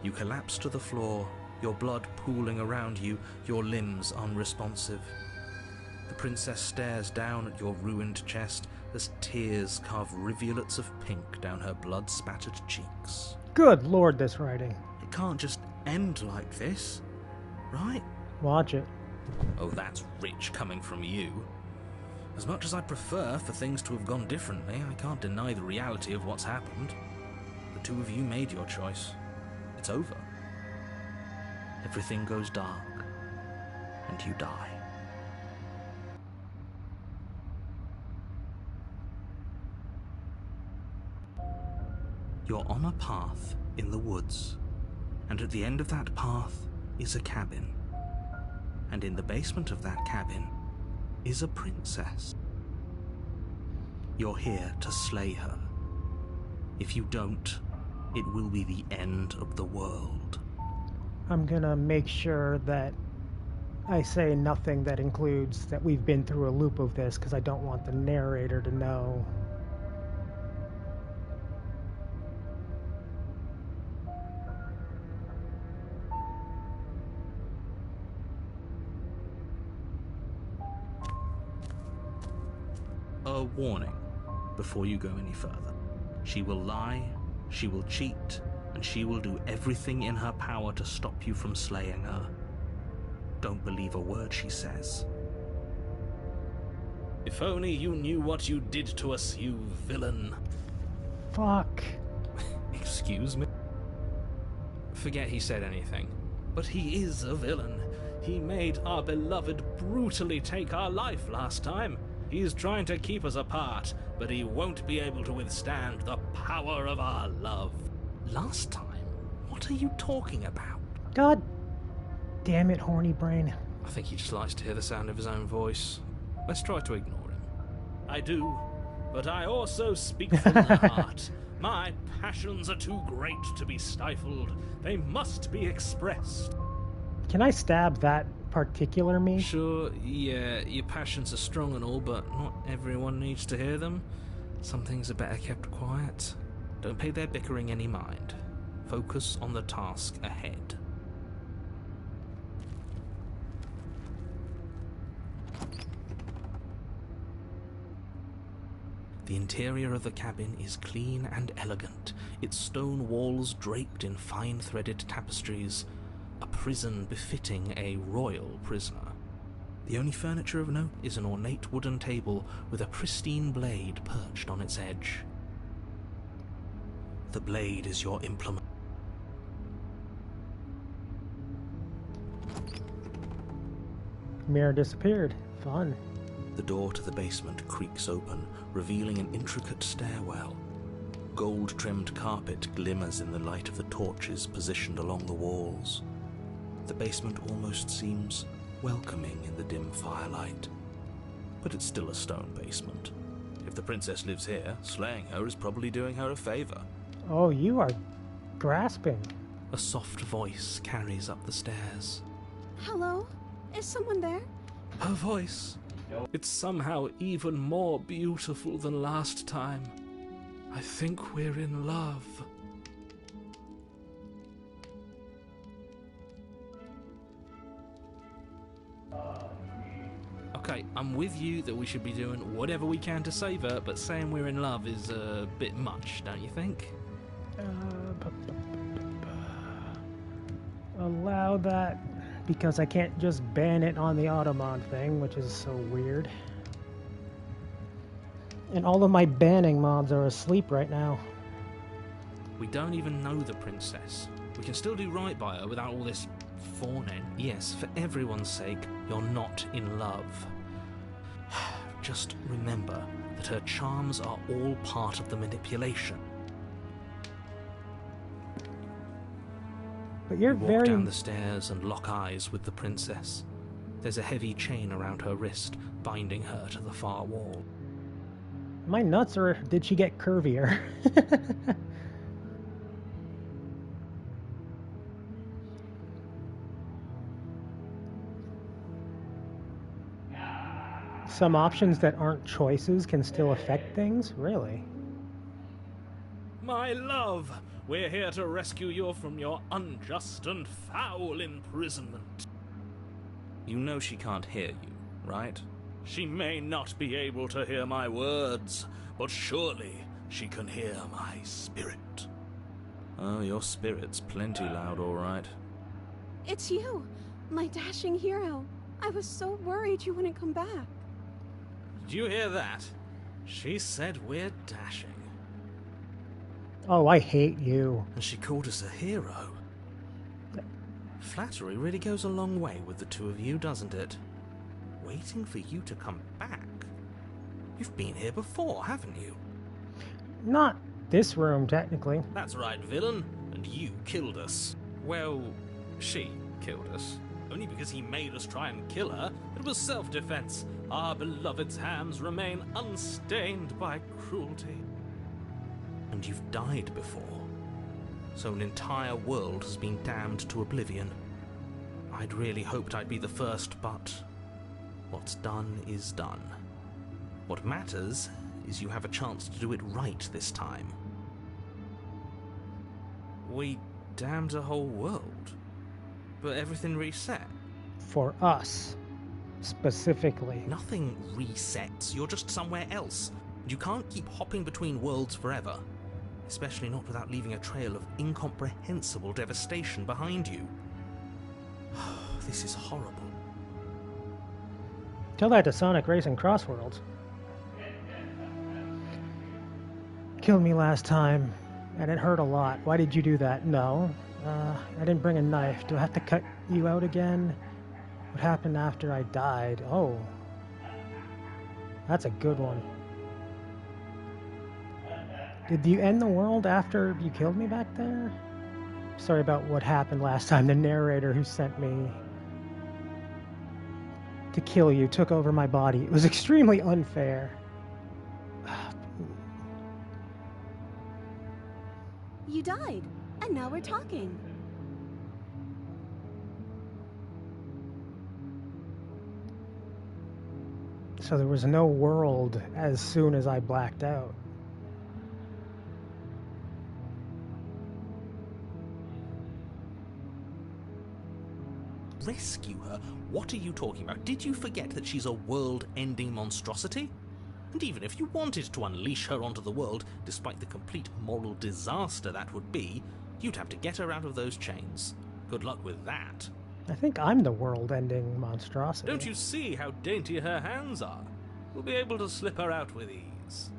You collapse to the floor, your blood pooling around you, your limbs unresponsive. The princess stares down at your ruined chest as tears carve rivulets of pink down her blood-spattered cheeks. Good lord, this writing. It can't just end like this, right? Watch it. Oh, that's rich coming from you. As much as I'd prefer for things to have gone differently, I can't deny the reality of what's happened. The two of you made your choice. It's over. Everything goes dark, and you die. You're on a path in the woods, and at the end of that path is a cabin. And in the basement of that cabin is a princess. You're here to slay her. If you don't, it will be the end of the world. I'm gonna make sure that I say nothing that includes that we've been through a loop of this, because I don't want the narrator to know. A warning before you go any further. She will lie, she will cheat, and she will do everything in her power to stop you from slaying her. Don't believe a word she says. If only you knew what you did to us, you villain. Fuck. Excuse me? Forget he said anything. But he is a villain. He made our beloved brutally take our life last time. He's trying to keep us apart, but he won't be able to withstand the power of our love. Last time? What are you talking about? God damn it, horny brain. I think he just likes to hear the sound of his own voice. Let's try to ignore him. I do, but I also speak from the heart. My passions are too great to be stifled. They must be expressed. Can I stab that particular me? Sure, yeah, your passions are strong and all, but not everyone needs to hear them. Some things are better kept quiet. Don't pay their bickering any mind. Focus on the task ahead. The interior of the cabin is clean and elegant, its stone walls draped in fine-threaded tapestries, a prison befitting a royal prisoner. The only furniture of note is an ornate wooden table with a pristine blade perched on its edge. The blade is your implement. Mirror disappeared. Fun. The door to the basement creaks open, revealing an intricate stairwell. Gold-trimmed carpet glimmers in the light of the torches positioned along the walls. The basement almost seems welcoming in the dim firelight. But it's still a stone basement. If the princess lives here, slaying her is probably doing her a favor. Oh, you are grasping. A soft voice carries up the stairs. Hello? Is someone there? Her voice. It's somehow even more beautiful than last time. I think we're in love. Okay, I'm with you that we should be doing whatever we can to save her, but saying we're in love is a bit much, don't you think? Allow that, because I can't just ban it on the Automod thing, which is so weird. And all of my banning mods are asleep right now. We don't even know the princess. We can still do right by her without all this fawning. Yes, for everyone's sake, you're not in love. Just remember that her charms are all part of the manipulation. But you're You walk very... down the stairs and lock eyes with the princess. There's a heavy chain around her wrist, binding her to the far wall. Am I nuts, or did she get curvier? Some options that aren't choices can still affect things? Really? My love, we're here to rescue you from your unjust and foul imprisonment. You know she can't hear you, right? She may not be able to hear my words, but surely she can hear my spirit. Oh, your spirit's plenty loud, all right. It's you, my dashing hero. I was so worried you wouldn't come back. Did you hear that? She said we're dashing. Oh, I hate you. And she called us a hero. Flattery really goes a long way with the two of you, doesn't it? Waiting for you to come back. You've been here before, haven't you? Not this room, technically. That's right, villain. And you killed us. Well, she killed us. Only because he made us try and kill her. It was self-defense. Our beloved's hands remain unstained by cruelty. And you've died before. So an entire world has been damned to oblivion. I'd really hoped I'd be the first, but what's done is done. What matters is you have a chance to do it right this time. We damned a whole world. But everything reset. For us, specifically. Nothing resets. You're just somewhere else. You can't keep hopping between worlds forever. Especially not without leaving a trail of incomprehensible devastation behind you. This is horrible. Tell that to Sonic Racing Crossworlds. Killed me last time, and it hurt a lot. Why did you do that? No. I didn't bring a knife. Do I have to cut you out again? What happened after I died? Oh. That's a good one. Did you end the world after you killed me back there? Sorry about what happened last time. The narrator who sent me to kill you took over my body. It was extremely unfair. You died, and now we're talking. So there was no world as soon as I blacked out. Rescue her? What are you talking about? Did you forget that she's a world-ending monstrosity? And even if you wanted to unleash her onto the world, despite the complete moral disaster that would be, you'd have to get her out of those chains. Good luck with that. I think I'm the world-ending monstrosity. Don't you see how dainty her hands are? We'll be able to slip her out with ease.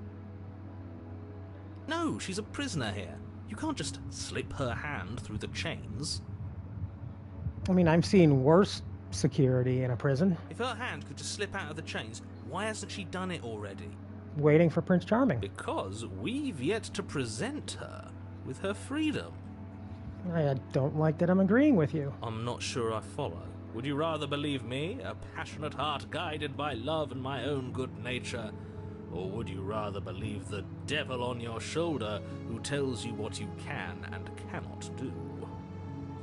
No, she's a prisoner here. You can't just slip her hand through the chains. I mean, I've seen worse security in a prison. If her hand could just slip out of the chains, why hasn't she done it already? Waiting for Prince Charming. Because we've yet to present her with her freedom. I don't like that I'm agreeing with you. I'm not sure I follow. Would you rather believe me, a passionate heart guided by love and my own good nature? Or would you rather believe the devil on your shoulder who tells you what you can and cannot do?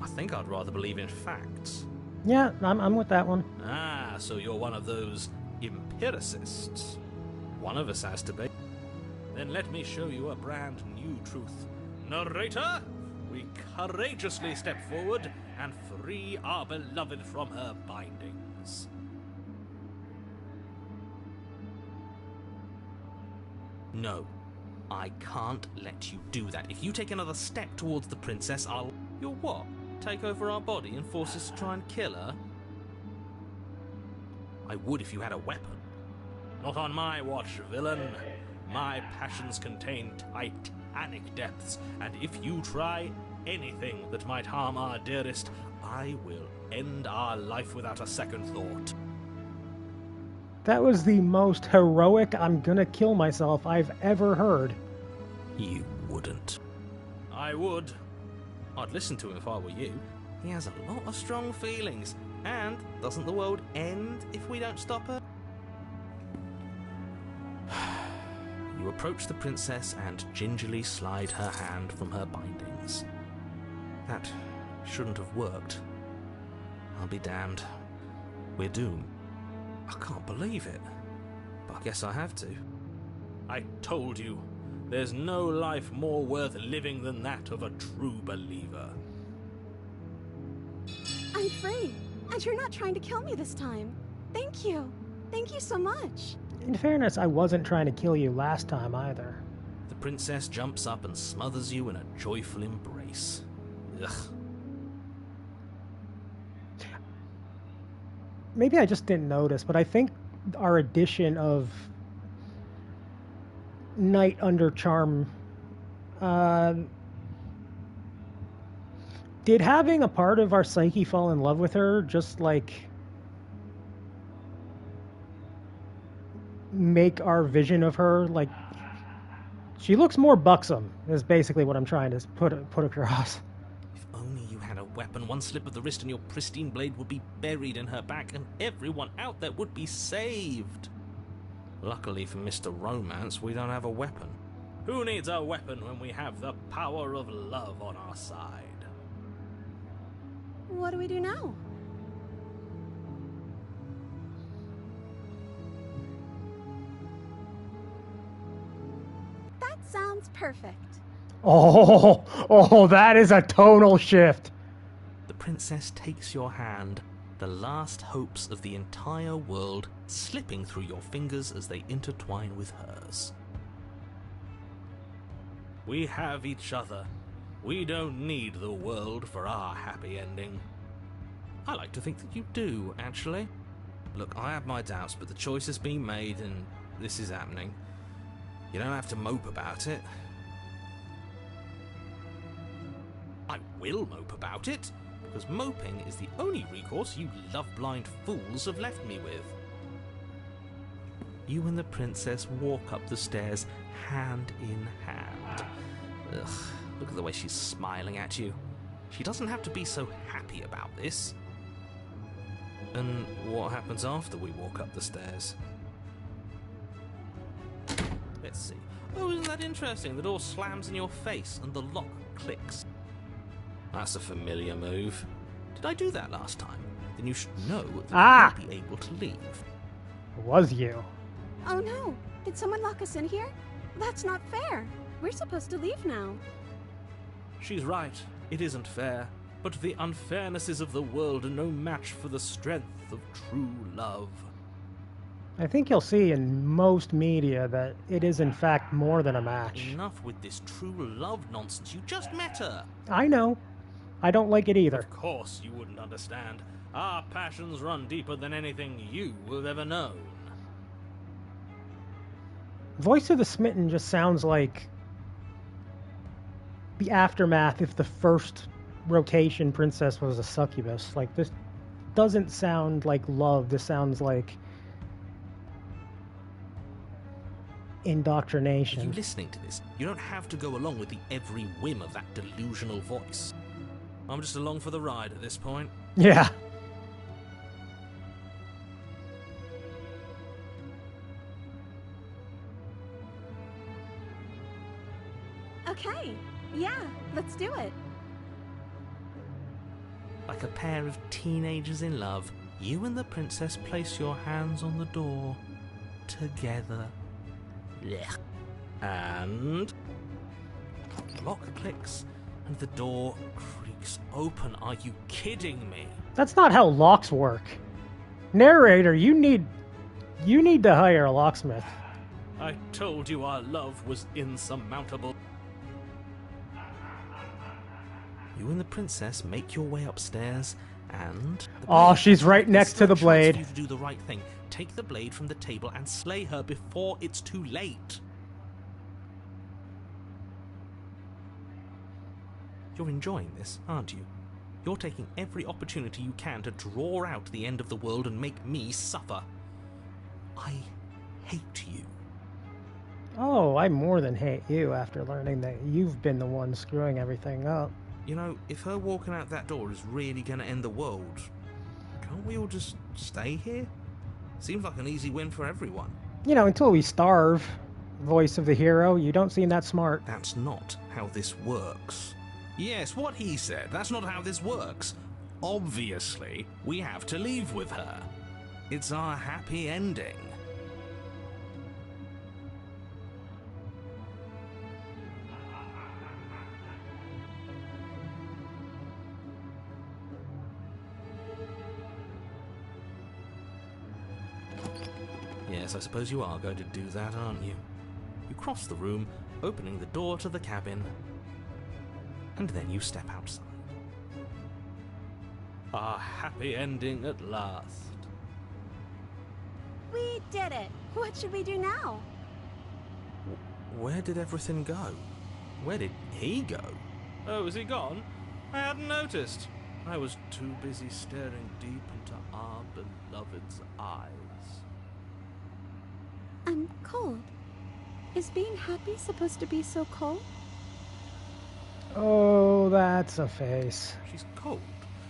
I think I'd rather believe in facts. Yeah, I'm with that one. Ah, so you're one of those empiricists. One of us has to be. Then let me show you a brand new truth. Narrator, we courageously step forward and free our beloved from her bindings. No, I can't let you do that. If you take another step towards the princess, I'll... You'll what? Take over our body and force us to try and kill her? I would if you had a weapon. Not on my watch, villain. My passions contain titanic depths, and if you try anything that might harm our dearest, I will end our life without a second thought. That was the most heroic I'm gonna kill myself I've ever heard. You wouldn't. I would. I'd listen to him if I were you. He has a lot of strong feelings. And doesn't the world end if we don't stop her? You approach the princess and gingerly slide her hand from her bindings. That shouldn't have worked. I'll be damned. We're doomed. I can't believe it. But I guess I have to. I told you, there's no life more worth living than that of a true believer. I'm free, and you're not trying to kill me this time. Thank you. Thank you so much. In fairness, I wasn't trying to kill you last time either. The princess jumps up and smothers you in a joyful embrace. Ugh. Maybe I just didn't notice, but I think our addition of Night Under Charm, did having a part of our psyche fall in love with her just like make our vision of her like she looks more buxom is basically what I'm trying to put across. If only you had a weapon, one slip of the wrist and your pristine blade would be buried in her back and everyone out there would be saved. Luckily for Mr. Romance, we don't have a weapon. Who needs a weapon when we have the power of love on our side? What do we do now? That sounds perfect. Oh, that is a tonal shift. The princess takes your hand, the last hopes of the entire world slipping through your fingers as they intertwine with hers. We have each other. We don't need the world for our happy ending. I like to think that you do, actually. Look, I have my doubts, but the choice has been made and this is happening. You don't have to mope about it. I will mope about it, because moping is the only recourse you love-blind fools have left me with. You and the princess walk up the stairs, hand in hand. Ugh, look at the way she's smiling at you. She doesn't have to be so happy about this. And what happens after we walk up the stairs? Let's see. Oh, isn't that interesting? The door slams in your face and the lock clicks. That's a familiar move. Did I do that last time? Then you should know that you won't be able to leave. It was you. Oh no! Did someone lock us in here? That's not fair. We're supposed to leave now. She's right. It isn't fair. But the unfairnesses of the world are no match for the strength of true love. I think you'll see in most media that it is in fact more than a match. Enough with this true love nonsense. You just met her. I know. I don't like it either. Of course you wouldn't understand. Our passions run deeper than anything you have ever known. Voice of the Smitten just sounds like the aftermath if the first rotation princess was a succubus. Like, this doesn't sound like love. This sounds like indoctrination. Are you listening to this? You don't have to go along with the every whim of that delusional voice. I'm just along for the ride at this point. Yeah. Okay, yeah, let's do it. Like a pair of teenagers in love, you and the princess place your hands on the door together. Blech. And the lock clicks and the door creaks open. Are you kidding me? That's not how locks work. Narrator, you need to hire a locksmith. I told you our love was insurmountable. You and the princess make your way upstairs, and oh, she's right next to the blade. You to do the right thing. Take the blade from the table and slay her before it's too late. You're enjoying this, aren't you? You're taking every opportunity you can to draw out the end of the world and make me suffer. I hate you. Oh, I more than hate you after learning that you've been the one screwing everything up. You know, if her walking out that door is really going to end the world, can't we all just stay here? Seems like an easy win for everyone. You know, until we starve. Voice of the hero, you don't seem that smart. That's not how this works. Yes, what he said. That's not how this works. Obviously, we have to leave with her. It's our happy ending. Yes, I suppose you are going to do that, aren't you? You cross the room, opening the door to the cabin, and then you step outside. Our happy ending at last. We did it. What should we do now? Where did everything go? Where did he go? Oh, is he gone? I hadn't noticed. I was too busy staring deep into our beloved's eyes. I'm cold. Is being happy supposed to be so cold? Oh, that's a face. She's cold.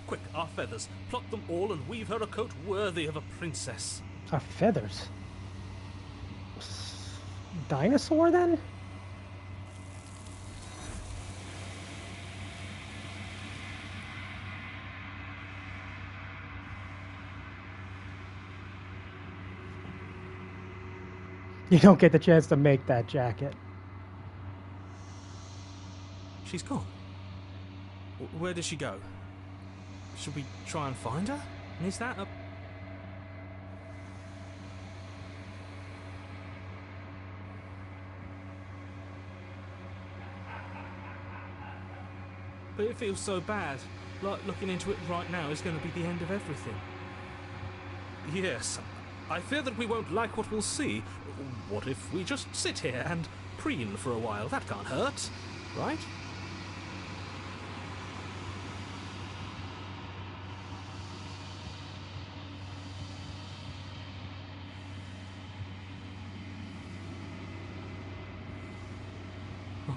Quick, our feathers. Pluck them all and weave her a coat worthy of a princess. Our feathers? Dinosaur, then? You don't get the chance to make that jacket. She's gone. Where did she go? Should we try and find her? And is that a... But it feels so bad. Like looking into it right now is going to be the end of everything. Yes, I fear that we won't like what we'll see. What if we just sit here and preen for a while? That can't hurt, right?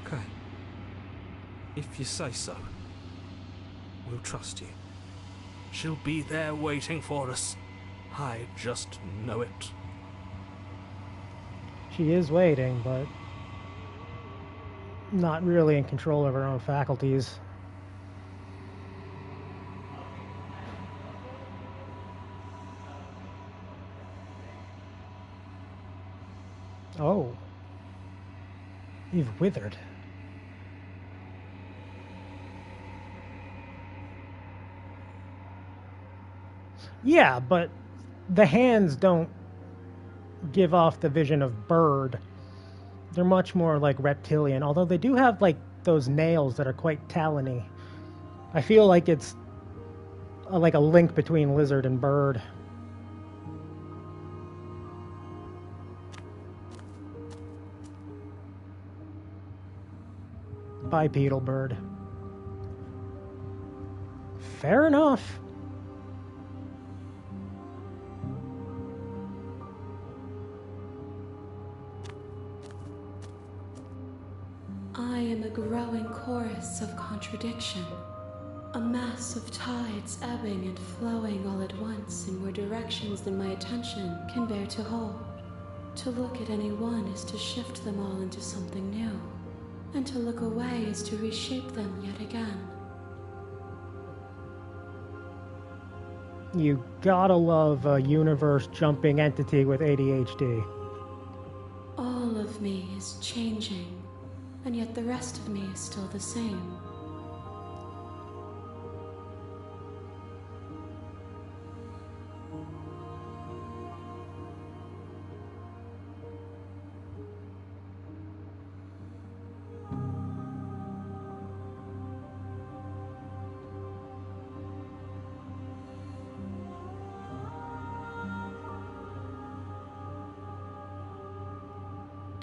Okay. If you say so, we'll trust you. She'll be there waiting for us. I just know it. She is waiting, but not really in control of her own faculties. Oh. You've withered. Yeah, but the hands don't give off the vision of bird. They're much more like reptilian, although they do have like those nails that are quite talony. I feel like it's like a link between lizard and bird. Bipedal bird. Fair enough. I am a growing chorus of contradiction, a mass of tides ebbing and flowing all at once in more directions than my attention can bear to hold. To look at any one is to shift them all into something new, and to look away is to reshape them yet again. You gotta love a universe-jumping entity with ADHD. All of me is changing, and yet the rest of me is still the same.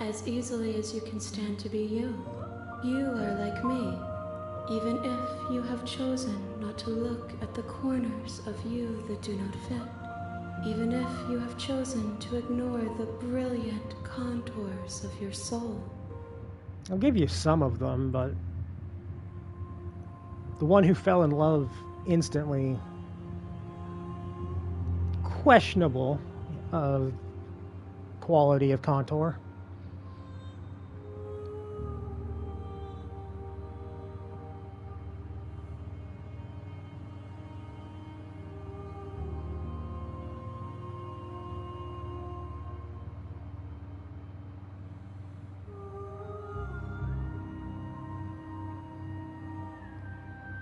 As easily as you can stand to be you. You are like me, even if you have chosen not to look at the corners of you that do not fit, even if you have chosen to ignore the brilliant contours of your soul. I'll give you some of them, but the one who fell in love instantly, questionable quality of contour.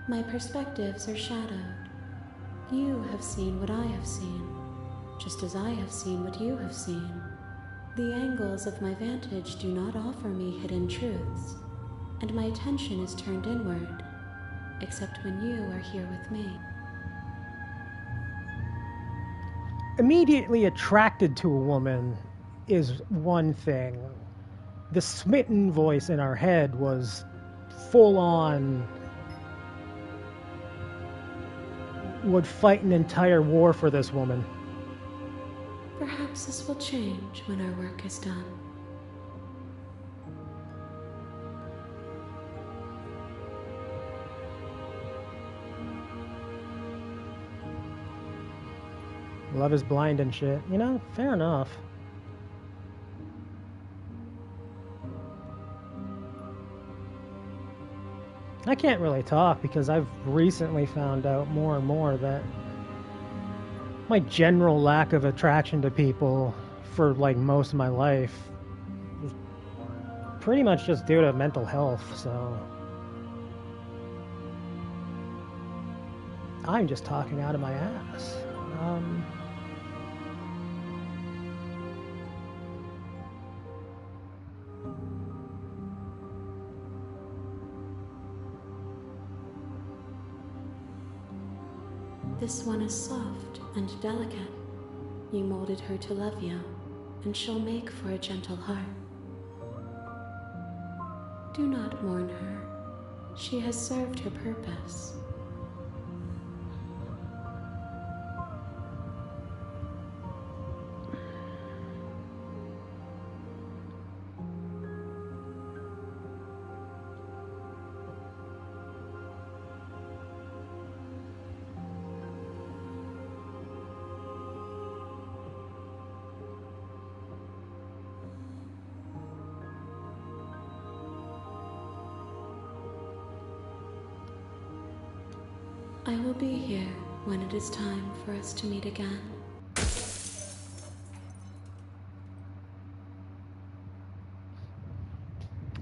My perspectives are shadowed. You have seen what I have seen, just as I have seen what you have seen. The angles of my vantage do not offer me hidden truths, and my attention is turned inward, except when you are here with me. Immediately attracted to a woman is one thing. The smitten voice in our head was full on, would fight an entire war for this woman. Perhaps this will change when our work is done. Love is blind and shit. You know, fair enough. I can't really talk because I've recently found out more and more that my general lack of attraction to people for like most of my life was pretty much just due to mental health, so I'm just talking out of my ass. This one is soft and delicate. You molded her to love you, and she'll make for a gentle heart. Do not mourn her. She has served her purpose. I will be here when it is time for us to meet again.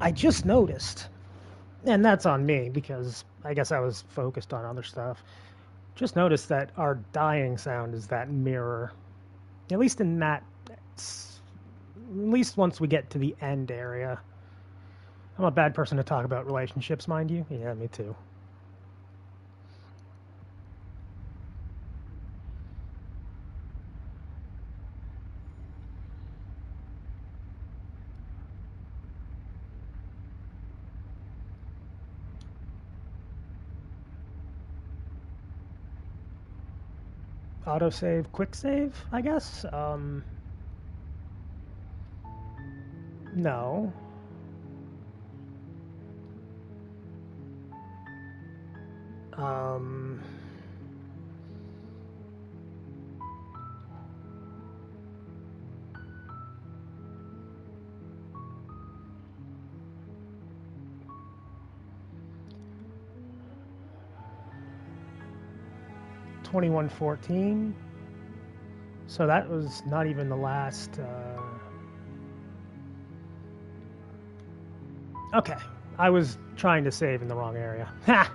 I just noticed, and that's on me because I guess I was focused on other stuff. Just noticed that our dying sound is that mirror. At least in that, at least once we get to the end area. I'm a bad person to talk about relationships, mind you. Yeah, me too. Autosave, quick save, I guess. No. Um, $21.14. So that was not even the last. Okay, I was trying to save in the wrong area. Ha!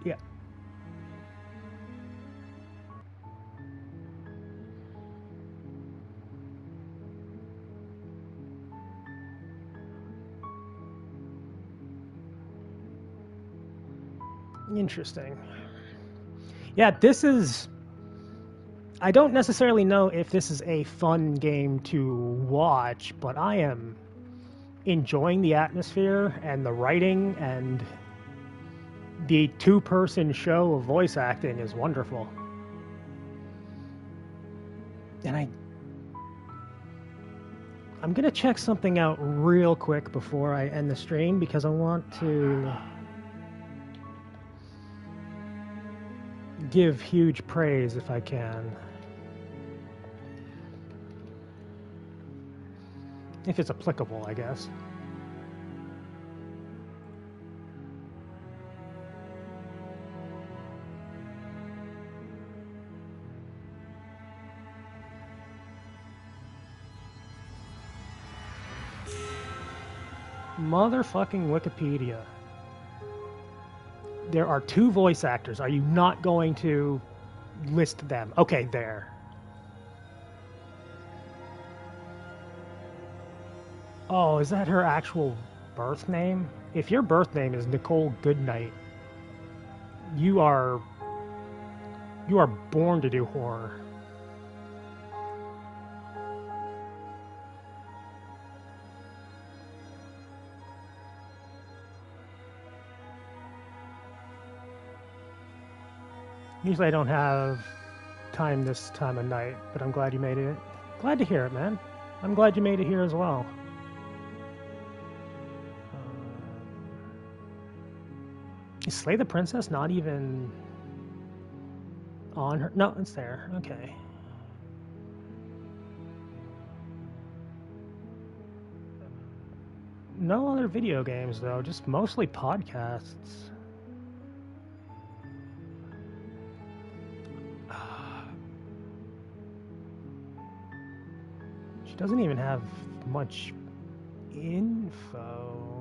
Yeah. Interesting. Yeah, this is... I don't necessarily know if this is a fun game to watch, but I am enjoying the atmosphere and the writing, and the two-person show of voice acting is wonderful. And I'm going to check something out real quick before I end the stream because I want to give huge praise if I can. If it's applicable, I guess. Motherfucking Wikipedia. There are 2 voice actors. Are you not going to list them? Okay, there. Oh, is that her actual birth name? If your birth name is Nicole Goodnight, you are born to do horror. Usually I don't have time this time of night, but I'm glad you made it. Glad to hear it, man. I'm glad you made it here as well. Is Slay the Princess not even on her? No, it's there. Okay. No other video games, though. Just mostly podcasts. She doesn't even have much info.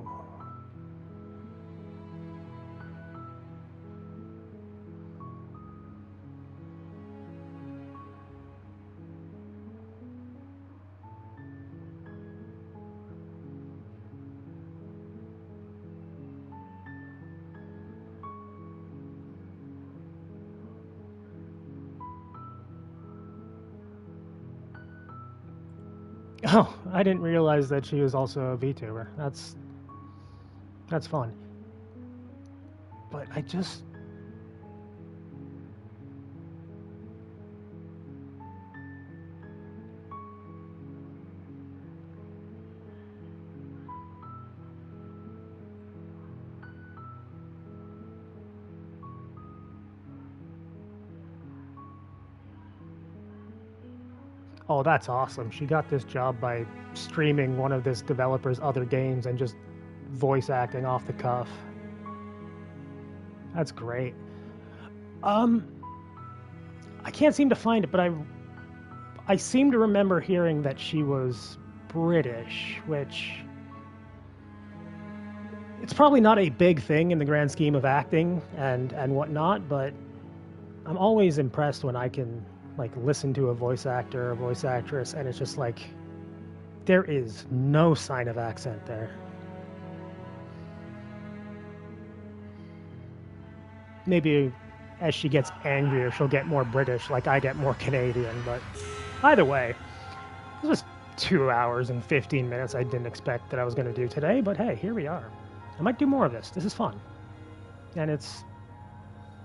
Oh, I didn't realize that she was also a VTuber. That's fun. But I just... Oh, that's awesome. She got this job by streaming one of this developer's other games and just voice acting off the cuff. That's great. I can't seem to find it, but I seem to remember hearing that she was British, which it's probably not a big thing in the grand scheme of acting and whatnot, but I'm always impressed when I can like listen to a voice actor or a voice actress and it's just like there is no sign of accent there. Maybe as she gets angrier she'll get more British like I get more Canadian, but either way, this was 2 hours and 15 minutes I didn't expect that I was going to do today, but hey, here we are. I might do more of this. This is fun. And it's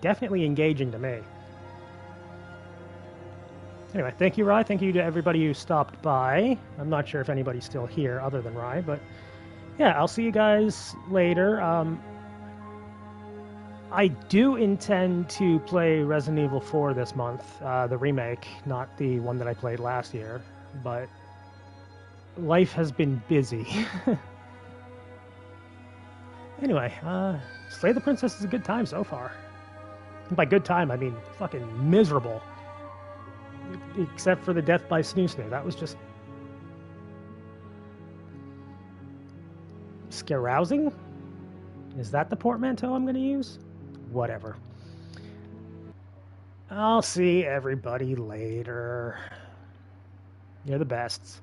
definitely engaging to me. Anyway, thank you, Rye. Thank you to everybody who stopped by. I'm not sure if anybody's still here other than Rye, but yeah, I'll see you guys later. I do intend to play Resident Evil 4 this month, the remake, not the one that I played last year, but life has been busy. Anyway, Slay the Princess is a good time so far. And by good time, I mean fucking miserable. Except for the death by Snoo Snoo. That was just... scarousing? Is that the portmanteau I'm going to use? Whatever. I'll see everybody later. You're the best.